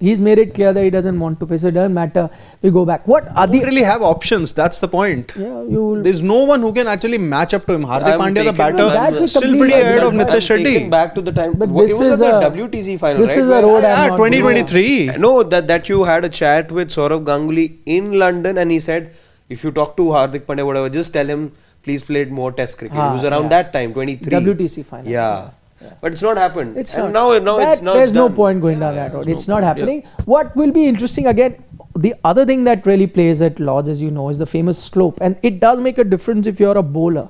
He's made it clear that he doesn't want to play. So it doesn't matter. We go back. What are Don't the? really have options. That's the point. Yeah, you will. There's no one who can actually match up to him. Hardik I'm Pandya, the taken- batter, That we still completely pretty ahead of agree. Nitish I'm taken Reddy. back to the time. But It this was is at the a- WTC final, this right? is a where- road I'm Yeah, not 2023. No, that you had a chat with Saurav Ganguly in London, and he said, if you talk to Hardik Pandya, whatever, just tell him, please play more Test cricket. It was around yeah. that time, 23. WTC final. Yeah. But it's not happened. It's and not. now That- it's now there's it's no done. point going down that road. It's not happening. What will be interesting again, the other thing that really plays at Lords, as you know, is the famous slope, and it does make a difference if you're a bowler.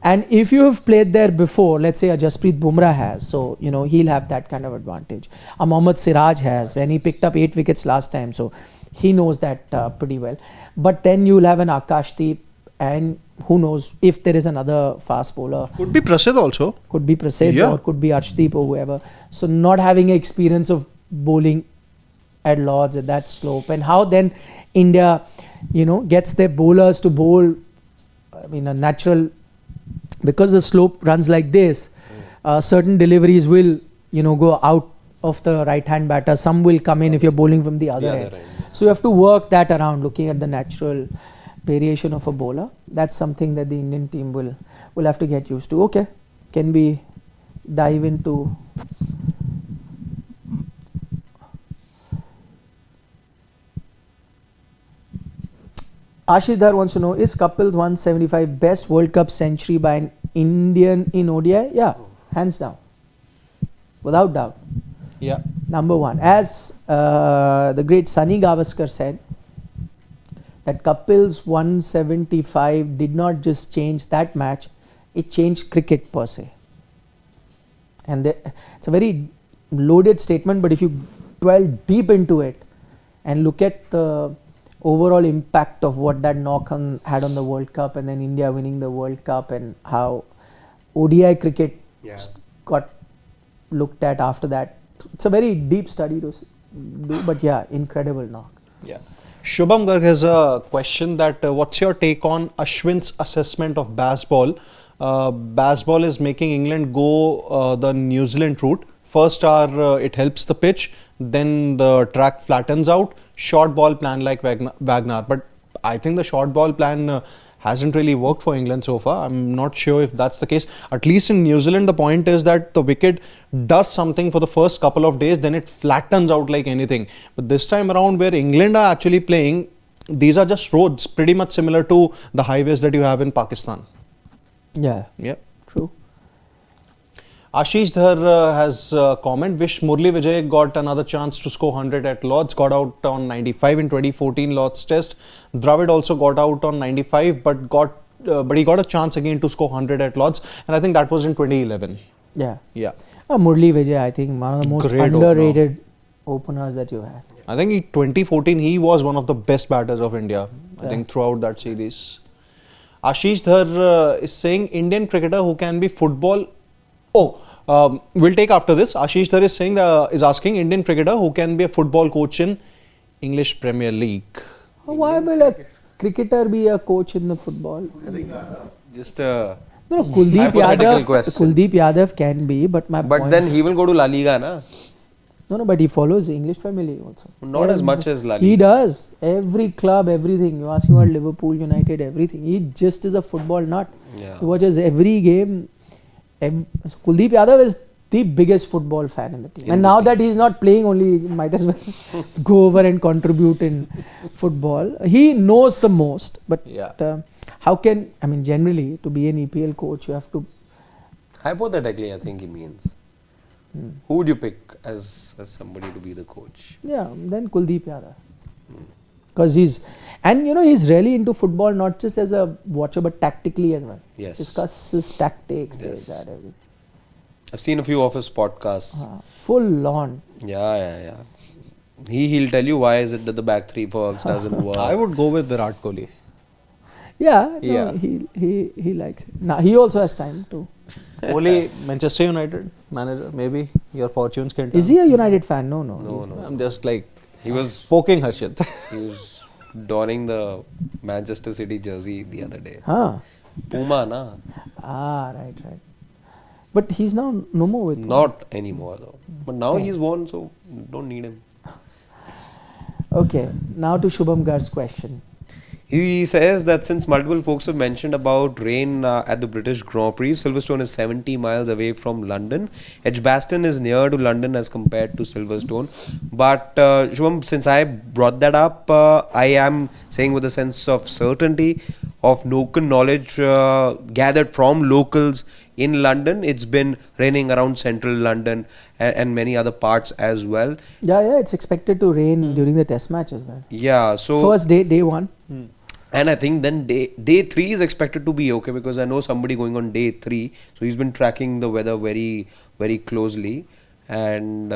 And if you have played there before, let's say a Jasprit Bumrah has, so you know he'll have that kind of advantage. A Mohammad Siraj has, and he picked up 8 wickets last time, so he knows that pretty well. But then you'll have an Akashdeep, and who knows if there is another fast bowler. Could be Prasid also. Could be Prasid Yeah. or could be Arshdeep or whoever. So not having experience of bowling at Lords at that slope, and how then India, you know, gets their bowlers to bowl, I mean, a natural, because the slope runs like this, certain deliveries will, you know, go out of the right hand batter. Some will come in if you're bowling from the other other end. end. So you have to work that around, looking at the natural variation of a bowler. That's something that the Indian team will have to get used to. Okay, can we dive into Ashish Dhar wants to know, is Kapil's 175 best World Cup century by an Indian in ODI? Yeah, hands down, without doubt. Yeah. Number one, as the great Sunny Gavaskar said, that Kapil's 175 did not just change that match, it changed cricket per se. And it's a very loaded statement, but if you dwell deep into it and look at the overall impact of what that knock on had on the World Cup, and then India winning the World Cup, and how ODI cricket got looked at after that. It's a very deep study to do, but yeah, incredible knock. Yeah. Shubham Garg has a question that what's your take on Ashwin's assessment of baseball? Baseball is making England go the New Zealand route. First it helps the pitch, then the track flattens out, short ball plan like Wagner. But I think the short ball plan hasn't really worked for England so far. I'm not sure if that's the case. At least in New Zealand, the point is that the wicket does something for the first couple of days, then it flattens out like anything. But this time around, where England are actually playing, these are just roads, pretty much similar to the highways that you have in Pakistan. Yeah, Yeah. true. Ashish Dhar has a comment. Wish Murli Vijay got another chance to score 100 at Lords. Got out on 95 in 2014 Lords Test. Dravid also got out on 95, but he got a chance again to score 100 at Lords, and I think that was in 2011. Yeah. Yeah. Murli Vijay, I think one of the most Great underrated openers that you had. I think in 2014 he was one of the best batters of India. I think throughout that series. Ashish Dhar is saying Indian cricketer who can be football. We'll take after this. Ashish Dhar is saying is asking Indian cricketer who can be a football coach in English Premier League. Why will a cricketer be a coach in the football? Just a No, Kuldeep hypothetical Yadav. question. Kuldeep Yadav can be, but my But point. then he will go to La Liga, na? No, but he follows the English Premier League also. Not as much as La Liga. He does. Every club, everything. You ask him about Liverpool, United, everything. He just is a football nut. Yeah. He watches every game. Kuldeep Yadav is the biggest football fan in the team. In And this now team. that he's not playing, only might as well go over and contribute in football. He knows the most. But Yeah. how can, I mean, generally to be an EPL coach, you have to. Hypothetically, I think he means. Who would you pick as somebody to be the coach? Yeah, then Kuldeep Yadav. Because he's really into football, not just as a watcher, but tactically as well. Yes. Discusses tactics, Yes. this, that, everything. I've seen a few of his podcasts. Full on. Yeah. He'll tell you why is it that the back three works doesn't work. I would go with Virat Kohli. Yeah, Yeah. He likes it. Now he also has time too. Kohli, Manchester United manager, maybe your fortunes can tell. Is he a United fan? No. No. I'm just like He was poking Harshit. he was donning the Manchester City jersey the other day. Huh. Puma, na? Right. But he's now no more with. Not anymore though. But now he's won, so don't need him. Okay, now to Shubham Garg's question. He says that since multiple folks have mentioned about rain at the British Grand Prix, Silverstone is 70 miles away from London. Edgbaston is near to London as compared to Silverstone. But Shubham, since I brought that up, I am saying with a sense of certainty of local knowledge gathered from locals in London. It's been raining around central London and many other parts as well. Yeah, it's expected to rain during the test match as well. Yeah, so First day one. and I think then day 3 is expected to be okay, because I know somebody going on day 3, so he's been tracking the weather very, very closely, and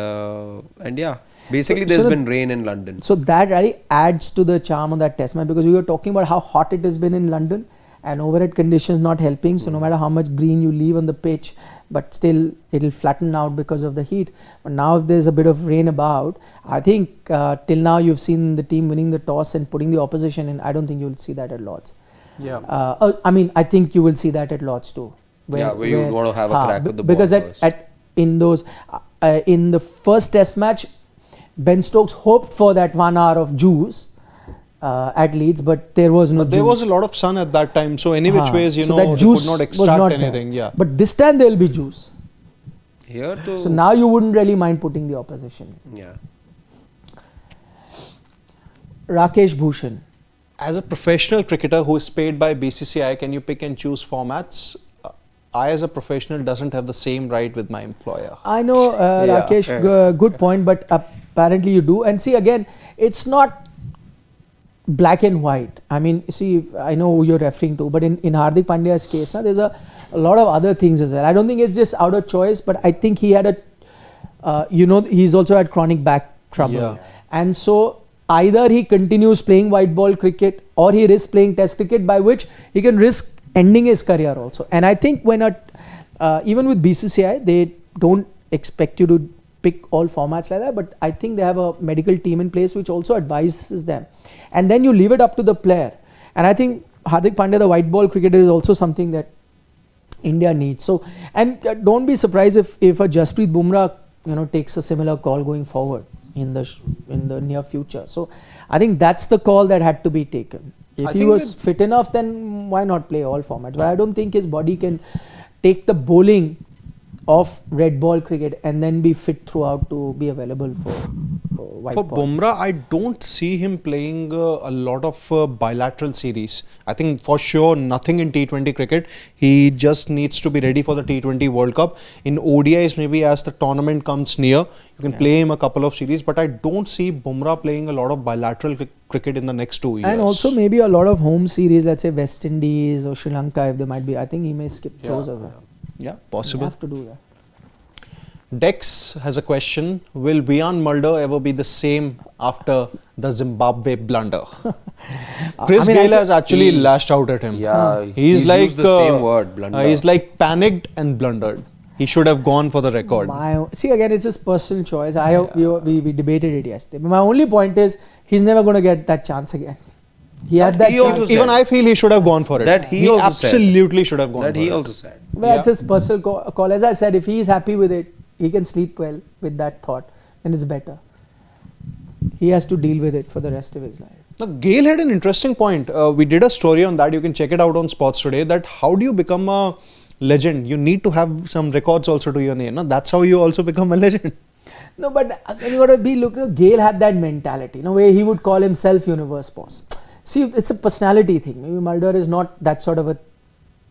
yeah, basically So there's the- been rain in London. So that really adds to the charm of that test match, because we were talking about how hot it has been in London and overhead conditions not helping. So no matter how much green you leave on the pitch, but still it'll flatten out because of the heat. But now if there's a bit of rain about, I think till now you've seen the team winning the toss and putting the opposition in. I don't think you'll see that at Lord's. Yeah. I think you will see that at Lord's too. Where you would want to have a crack with the ball because first. in the first test match, Ben Stokes hoped for that 1 hour of juice at Leeds, but there was no But there juice. was a lot of sun at that time, so any which ways, So that they could juice not was extract not there. anything. Yeah. But this time there will be juice. Here to So now you wouldn't really mind putting the opposition. yeah. Rakesh Bhushan. As a professional cricketer who is paid by BCCI, can you pick and choose formats? I, as a professional, doesn't have the same right with my employer. I know, Yeah. Rakesh, good point, but apparently you do. And see, again, it's not black and white. I mean, see, I know who you're referring to, but in Hardik Pandya's case, now there's a lot of other things as well. I don't think it's just out of choice, but I think he had he's also had chronic back trouble. Yeah. And so either he continues playing white ball cricket or he risks playing test cricket, by which he can risk ending his career also. And I think even with BCCI, they don't expect you to pick all formats like that, but I think they have a medical team in place which also advises them. And then you leave it up to the player. And I think Hardik Pandya, the white ball cricketer, is also something that India needs. So, and don't be surprised if a Jasprit Bumrah, takes a similar call going forward in the near future. So, I think that's the call that had to be taken. If I he think was fit enough, then why not play all formats? But I don't think his body can take the bowling of red ball cricket and then be fit throughout to be available for white For ball. Bumrah, I don't see him playing a lot of bilateral series. I think for sure nothing in T20 cricket. He just needs to be ready for the T20 World Cup. In ODIs, maybe as the tournament comes near, you can play him a couple of series. But I don't see Bumrah playing a lot of bilateral cricket in the next 2 years. And also maybe a lot of home series, let's say West Indies or Sri Lanka, if there might be. I think he may skip those as well. Yeah, You possible. have to do that. Dex has a question. Will Vian Mulder ever be the same after the Zimbabwe blunder? Chris I Gayle think has actually he- lashed out at him. Yeah, He's like used the same word, blunder. He's like panicked and blundered. He should have gone for the record. See, again, it's his personal choice. We debated it yesterday. But my only point is, he's never going to get that chance again. He had that he chance. also Even said. I feel he should have gone for it. That he also said. absolutely should have gone That for he it. also said. Well, that's Yeah. his personal call. As I said, if he is happy with it, he can sleep well with that thought, then it's better. He has to deal with it for the rest of his life. Now, Gayle had an interesting point. We did a story on that. You can check it out on Sports Today. That how do you become a legend? You need to have some records also to your name. No? That's how you also become a legend. No, but you got to be look. Gayle had that mentality, where he would call himself Universe Boss. See, it's a personality thing. Maybe Mulder is not that sort of a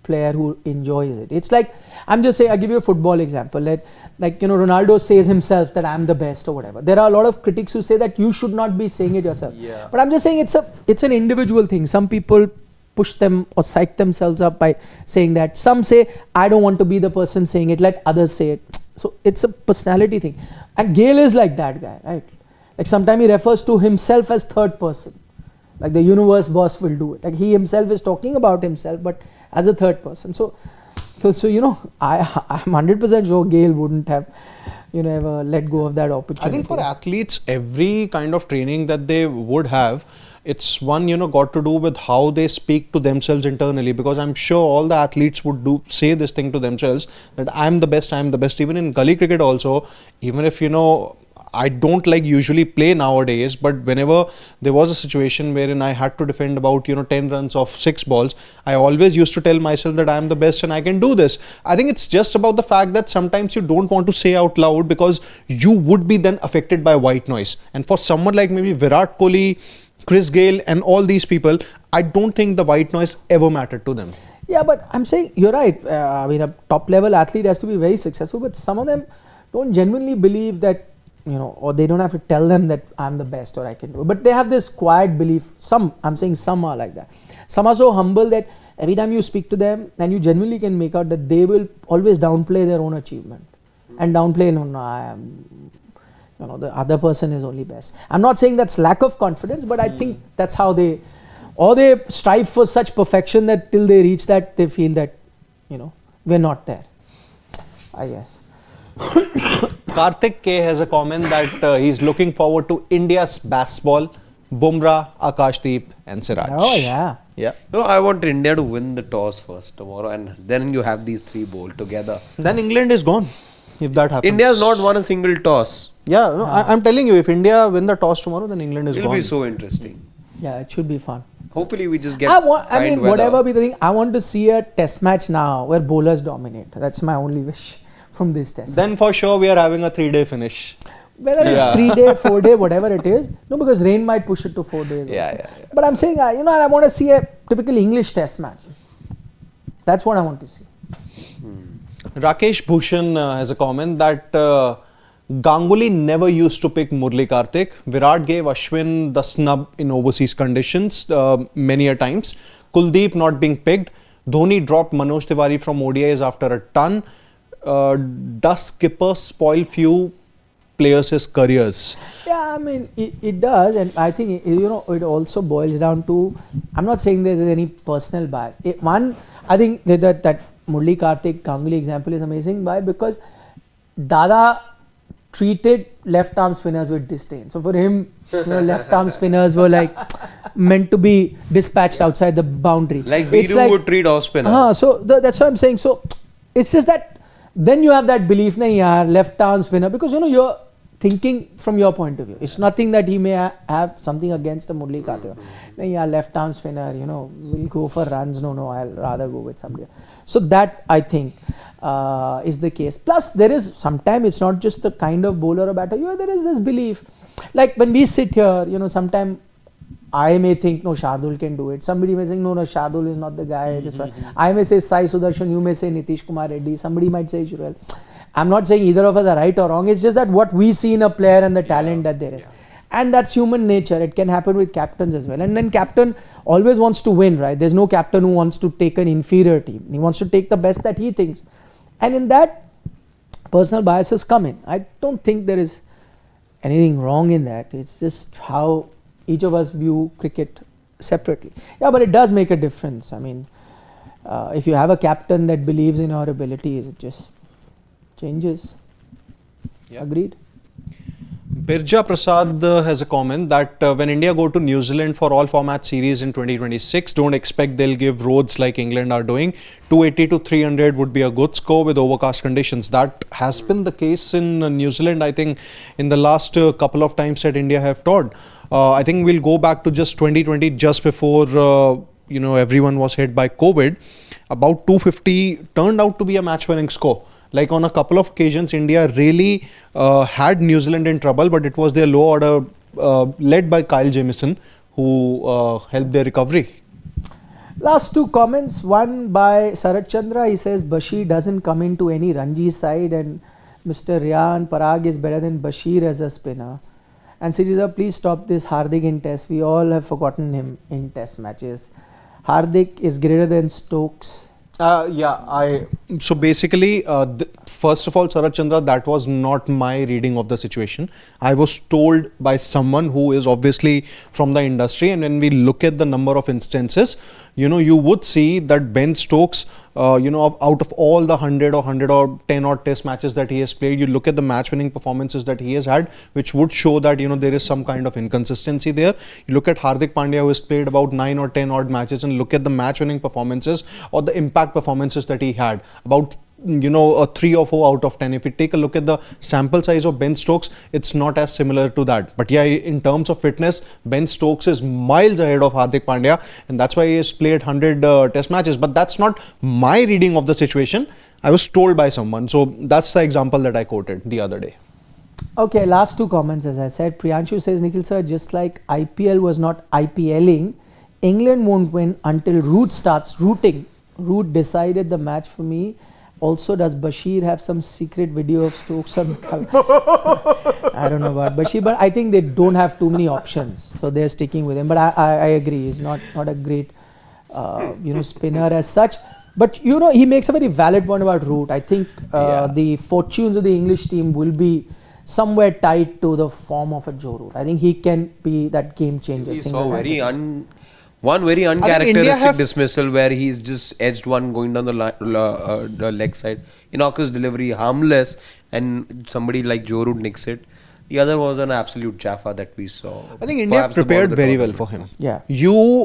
player who enjoys it. It's like, I'm just saying, I'll give you a football example. Like, Ronaldo says himself that I'm the best or whatever. There are a lot of critics who say that you should not be saying it yourself. Yeah. But I'm just saying it's an individual thing. Some people push them or psych themselves up by saying that. Some say, I don't want to be the person saying it, let others say it. So it's a personality thing. And Gale is like that guy, right? Like sometimes he refers to himself as third person. Like the universe boss will do it. Like he himself is talking about himself, but as a third person. So I'm 100% sure Gale wouldn't have, ever let go of that opportunity. I think for athletes, every kind of training that they would have, it's one, got to do with how they speak to themselves internally, because I'm sure all the athletes would say this thing to themselves that I'm the best. Even in gully cricket also, even if, I don't usually play nowadays, but whenever there was a situation wherein I had to defend about 10 runs off 6 balls, I always used to tell myself that I am the best and I can do this. I think it's just about the fact that sometimes you don't want to say out loud because you would be then affected by white noise. And for someone like maybe Virat Kohli, Chris Gale and all these people, I don't think the white noise ever mattered to them. Yeah, but I'm saying you're right. A top level athlete has to be very successful, but some of them don't genuinely believe that, or they don't have to tell them that I'm the best or I can do it. But they have this quiet belief. I'm saying some are like that. Some are so humble that every time you speak to them, and you genuinely can make out that they will always downplay their own achievement and downplay, I am, the other person is only best. I'm not saying that's lack of confidence, but I think that's how they strive for such perfection that till they reach that, they feel that, we're not there, I guess. Karthik K has a comment that he's looking forward to India's basketball, Bumrah, Akashdeep and Siraj. Oh yeah. Yeah. No, I want India to win the toss first tomorrow, and then you have these 3 bowled together. Then England is gone if that happens. India has not won a single toss. Yeah, no, I'm telling you, if India win the toss tomorrow, then England is It'll gone. be so interesting. Yeah, it should be fun. Hopefully we just get whatever be the thing, I want to see a test match now where bowlers dominate. That's my only wish from this test. Then for sure we are having a 3-day finish. Whether it's 3 day, 4 day, whatever it is. No, because rain might push it to 4 days. Yeah. But I'm saying, I want to see a typical English test match. That's what I want to see. Rakesh Bhushan has a comment that Ganguly never used to pick Murli Karthik. Virat gave Ashwin the snub in overseas conditions many a times. Kuldeep not being picked. Dhoni dropped Manoj Tiwari from ODIs after a ton. Does skipper spoil few players' careers? Yeah, it does, and I think it also boils down to, I'm not saying there's any personal bias. I think that Murli Karthik Ganguly example is amazing. Why? Because Dada treated left arm spinners with disdain. So for him, left arm spinners were meant to be dispatched outside the boundary. Like Viru would treat off spinners. So that's what I'm saying. So it's just that then you have that belief, left arm spinner, because you're thinking from your point of view. It's nothing that he may have something against the Murli Karthik. Left arm spinner, will go for runs. No, I'll rather go with somebody else. So that I think is the case. Plus there is sometimes it's not just the kind of bowler or batter. There is this belief. Like when we sit here, sometimes I may think, no, Shardul can do it. Somebody may think, no, Shardul is not the guy. I may say Sai Sudarshan, you may say Nitish Kumar Reddy, somebody might say Jurel. I'm not saying either of us are right or wrong. It's just that what we see in a player and the talent that there is. And that's human nature. It can happen with captains as well. And then captain always wants to win, right? There's no captain who wants to take an inferior team. He wants to take the best that he thinks. And in that, personal biases come in. I don't think there is anything wrong in that. It's just how each of us view cricket separately. Yeah, but it does make a difference. If you have a captain that believes in your abilities, it just changes. Yeah. Agreed? Birja Prasad has a comment that when India go to New Zealand for all format series in 2026, don't expect they'll give roads like England are doing. 280 to 300 would be a good score with overcast conditions. That has been the case in New Zealand, I think, in the last couple of times that India have toured. I think we'll go back to just 2020, just before everyone was hit by COVID. About 250 turned out to be a match-winning score. Like on a couple of occasions, India really had New Zealand in trouble, but it was their low order led by Kyle Jamieson who helped their recovery. Last two comments. One by Sarat Chandra. He says Bashir doesn't come into any Ranji side, and Mr. Ryan Parag is better than Bashir as a spinner. And Sirija, please stop this Hardik in test. We all have forgotten him in test matches. Hardik is greater than Stokes. So basically, first of all, Sarat Chandra, that was not my reading of the situation. I was told by someone who is obviously from the industry, and when we look at the number of instances, you would see that Ben Stokes, out of all the 100 or 10 odd test matches that he has played, you look at the match winning performances that he has had, which would show that, there is some kind of inconsistency there. You look at Hardik Pandya, who has played about 9 or 10 odd matches, and look at the match winning performances or the impact performances that he had, about 3 or 4 out of 10. If you take a look at the sample size of Ben Stokes, it's not as similar to that. But yeah, in terms of fitness, Ben Stokes is miles ahead of Hardik Pandya, and that's why he has played 100 test matches. But that's not my reading of the situation. I was told by someone. So that's the example that I quoted the other day. Okay, last two comments. As I said, Priyanshu says, Nikhil sir, just like IPL was not IPLing, England won't win until Root starts rooting. Root decided the match for me. Also, does Bashir have some secret video of Stokes on the cover? I don't know about Bashir, but I think they don't have too many options, so they're sticking with him. But I agree, he's not a great spinner as such. But he makes a very valid point about Root. I think the fortunes of the English team will be somewhere tied to the form of a Joe Root. I think he can be that game changer. We saw one very uncharacteristic dismissal where he's just edged one going down the leg side. Innocuous delivery, harmless, and somebody like Joe Root nicks it. The other was an absolute Jaffa that we saw. I think India prepared very well for him. Yeah.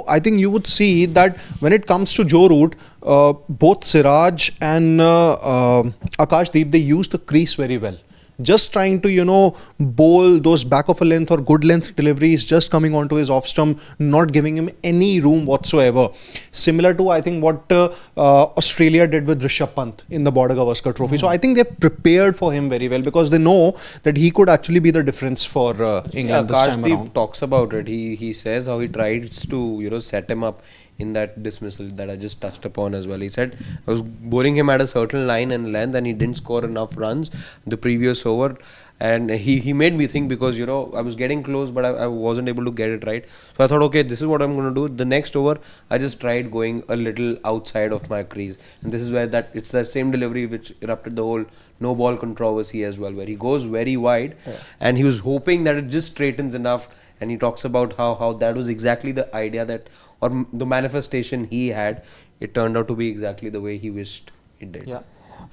I think you would see that when it comes to Joe Root, both Siraj and Akashdeep, they used the crease very well. Just trying to, bowl those back of a length or good length deliveries, just coming onto his off stump, not giving him any room whatsoever. Similar to, I think, what Australia did with Rishabh Pant in the Border Gavaskar Trophy. So I think they've prepared for him very well, because they know that he could actually be the difference for England this time around. Talks about it. He says how he tries to, set him up in that dismissal that I just touched upon as well. He said I was bowling him at a certain line and length, and he didn't score enough runs the previous over, and he made me think, because I was getting close but I wasn't able to get it right. So I thought, okay, this is what I'm going to do. The next over I just tried going a little outside of my crease, and this is where it's that same delivery which erupted the whole no ball controversy as well, where he goes very wide, and he was hoping that it just straightens enough. And he talks about how that was exactly the idea that, or the manifestation he had. It turned out to be exactly the way he wished it did. Yeah.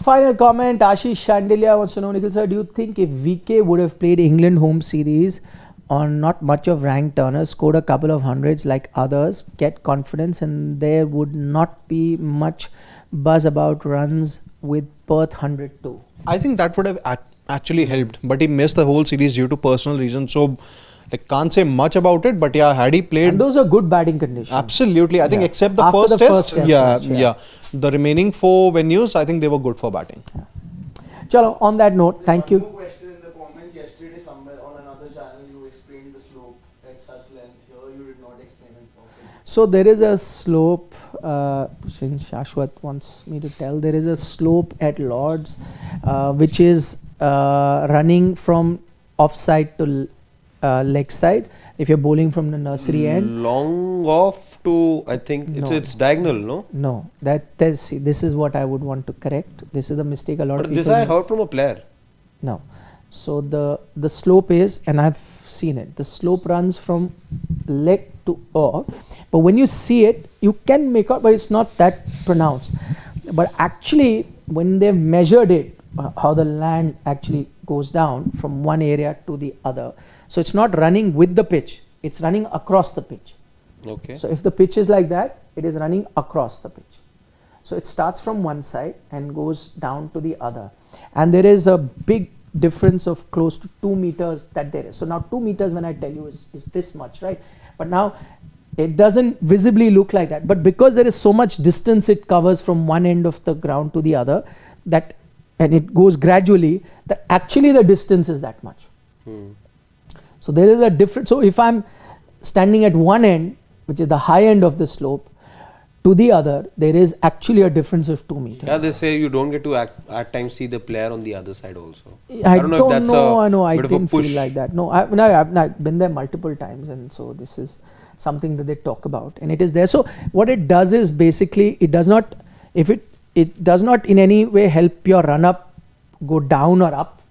Final comment, Ashish Shandelia wants to know, Nikhil sir, do you think if VK would have played England home series on not much of ranked turners, scored a couple of hundreds like others, get confidence, and there would not be much buzz about runs with Perth 102? I think that would have actually helped, but he missed the whole series due to personal reasons. So I can't say much about it, but yeah, had he played... And those are good batting conditions. Absolutely. I think except the After first the test, match, the remaining 4 venues, I think they were good for batting. Chalo, on that note, thank you. One more question in the comments. Yesterday, somewhere on another channel, you explained the slope at such length. Here, you did not explain it properly. So there is a slope, since Shashwat wants me to tell, there is a slope at Lords, which is running from offside to leg side, if you're bowling from the nursery end. Long off to, I think, it's diagonal, no? No, this is what I would want to correct. This is the mistake a lot of people This I heard from a player. No. So the slope is, and I've seen it, the slope runs from leg to off, but when you see it, you can make out, but it's not that pronounced. But actually, when they've measured it, how the land actually goes down from one area to the other, so it's not running with the pitch, it's running across the pitch. Okay. So if the pitch is like that, it is running across the pitch. So it starts from one side and goes down to the other. And there is a big difference of close to 2 meters that there is. So now 2 meters, when I tell you, is this much, right? But now it doesn't visibly look like that. But because there is so much distance it covers from one end of the ground to the other, that, and it goes gradually, that actually the distance is that much. So there is a difference. So if I'm standing at one end, which is the high end of the slope, to the other, there is actually a difference of 2 meters. Yeah, they say you don't get to at times see the player on the other side also. I don't know if that's a I bit of a didn't push. feel like that. No, I've been there multiple times, and so this is something that they talk about, and it is there. So what it does is basically it does not, if it does not in any way help your run up go down or up,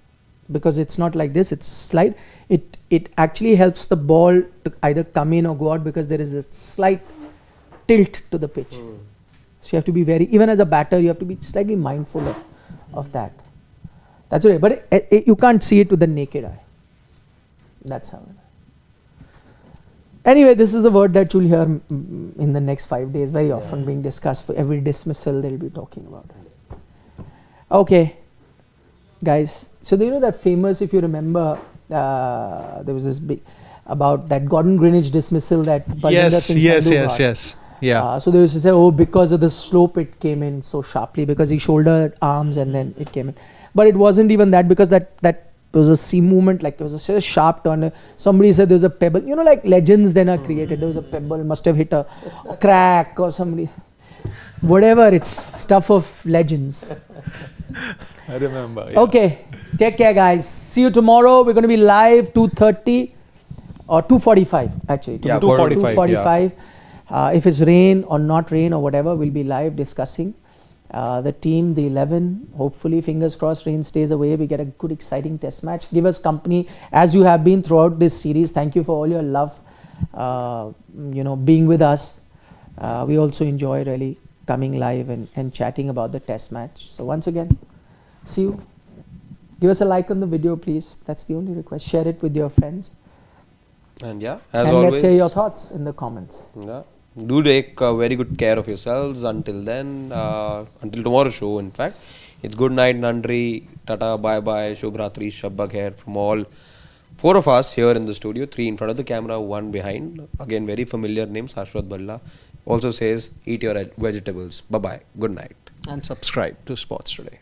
because it's not like this. It's slide. It actually helps the ball to either come in or go out, because there is a slight tilt to the pitch. So you have to be even as a batter, you have to be slightly mindful of that. That's right. But you can't see it with the naked eye. That's how. Anyway, this is the word that you'll hear in the next 5 days, very often being discussed. For every dismissal, they'll be talking about it. Okay, guys. So do you know that famous, if you remember, there was this big about that Gordon Greenwich dismissal that Baljinder Singh Sandhu got. Yes. Yeah. So they used to say, oh, because of the slope it came in so sharply, because he shouldered arms and then it came in. But it wasn't even that, because that there was a seam movement, like there was a sharp turn. Somebody said there was a pebble. You know, like legends then are created. There was a pebble, must have hit a crack or somebody. Whatever, it's stuff of legends. I remember. Yeah. Okay, take care, guys. See you tomorrow. We're going to be live 2:30 or 2:45 actually. Yeah, 2:45. 2:45. If it's rain or not rain or whatever, we'll be live discussing the team, the 11. Hopefully, fingers crossed, rain stays away. We get a good, exciting test match. Give us company as you have been throughout this series. Thank you for all your love, being with us. We also enjoy really coming live and chatting about the test match. So once again, see you. Give us a like on the video, please. That's the only request. Share it with your friends. And yeah, as and always, let's hear your thoughts in the comments. Yeah. Do take very good care of yourselves. Until then, until tomorrow's show, in fact, it's good night, Nandri, Tata, bye bye, Shubhratri, Shabbak here from all 4 of us here in the studio, 3 in front of the camera, 1 behind. Again, very familiar name, Sashwat Balla. Also says, eat your vegetables. Bye bye. Good night. And subscribe to Sports Today.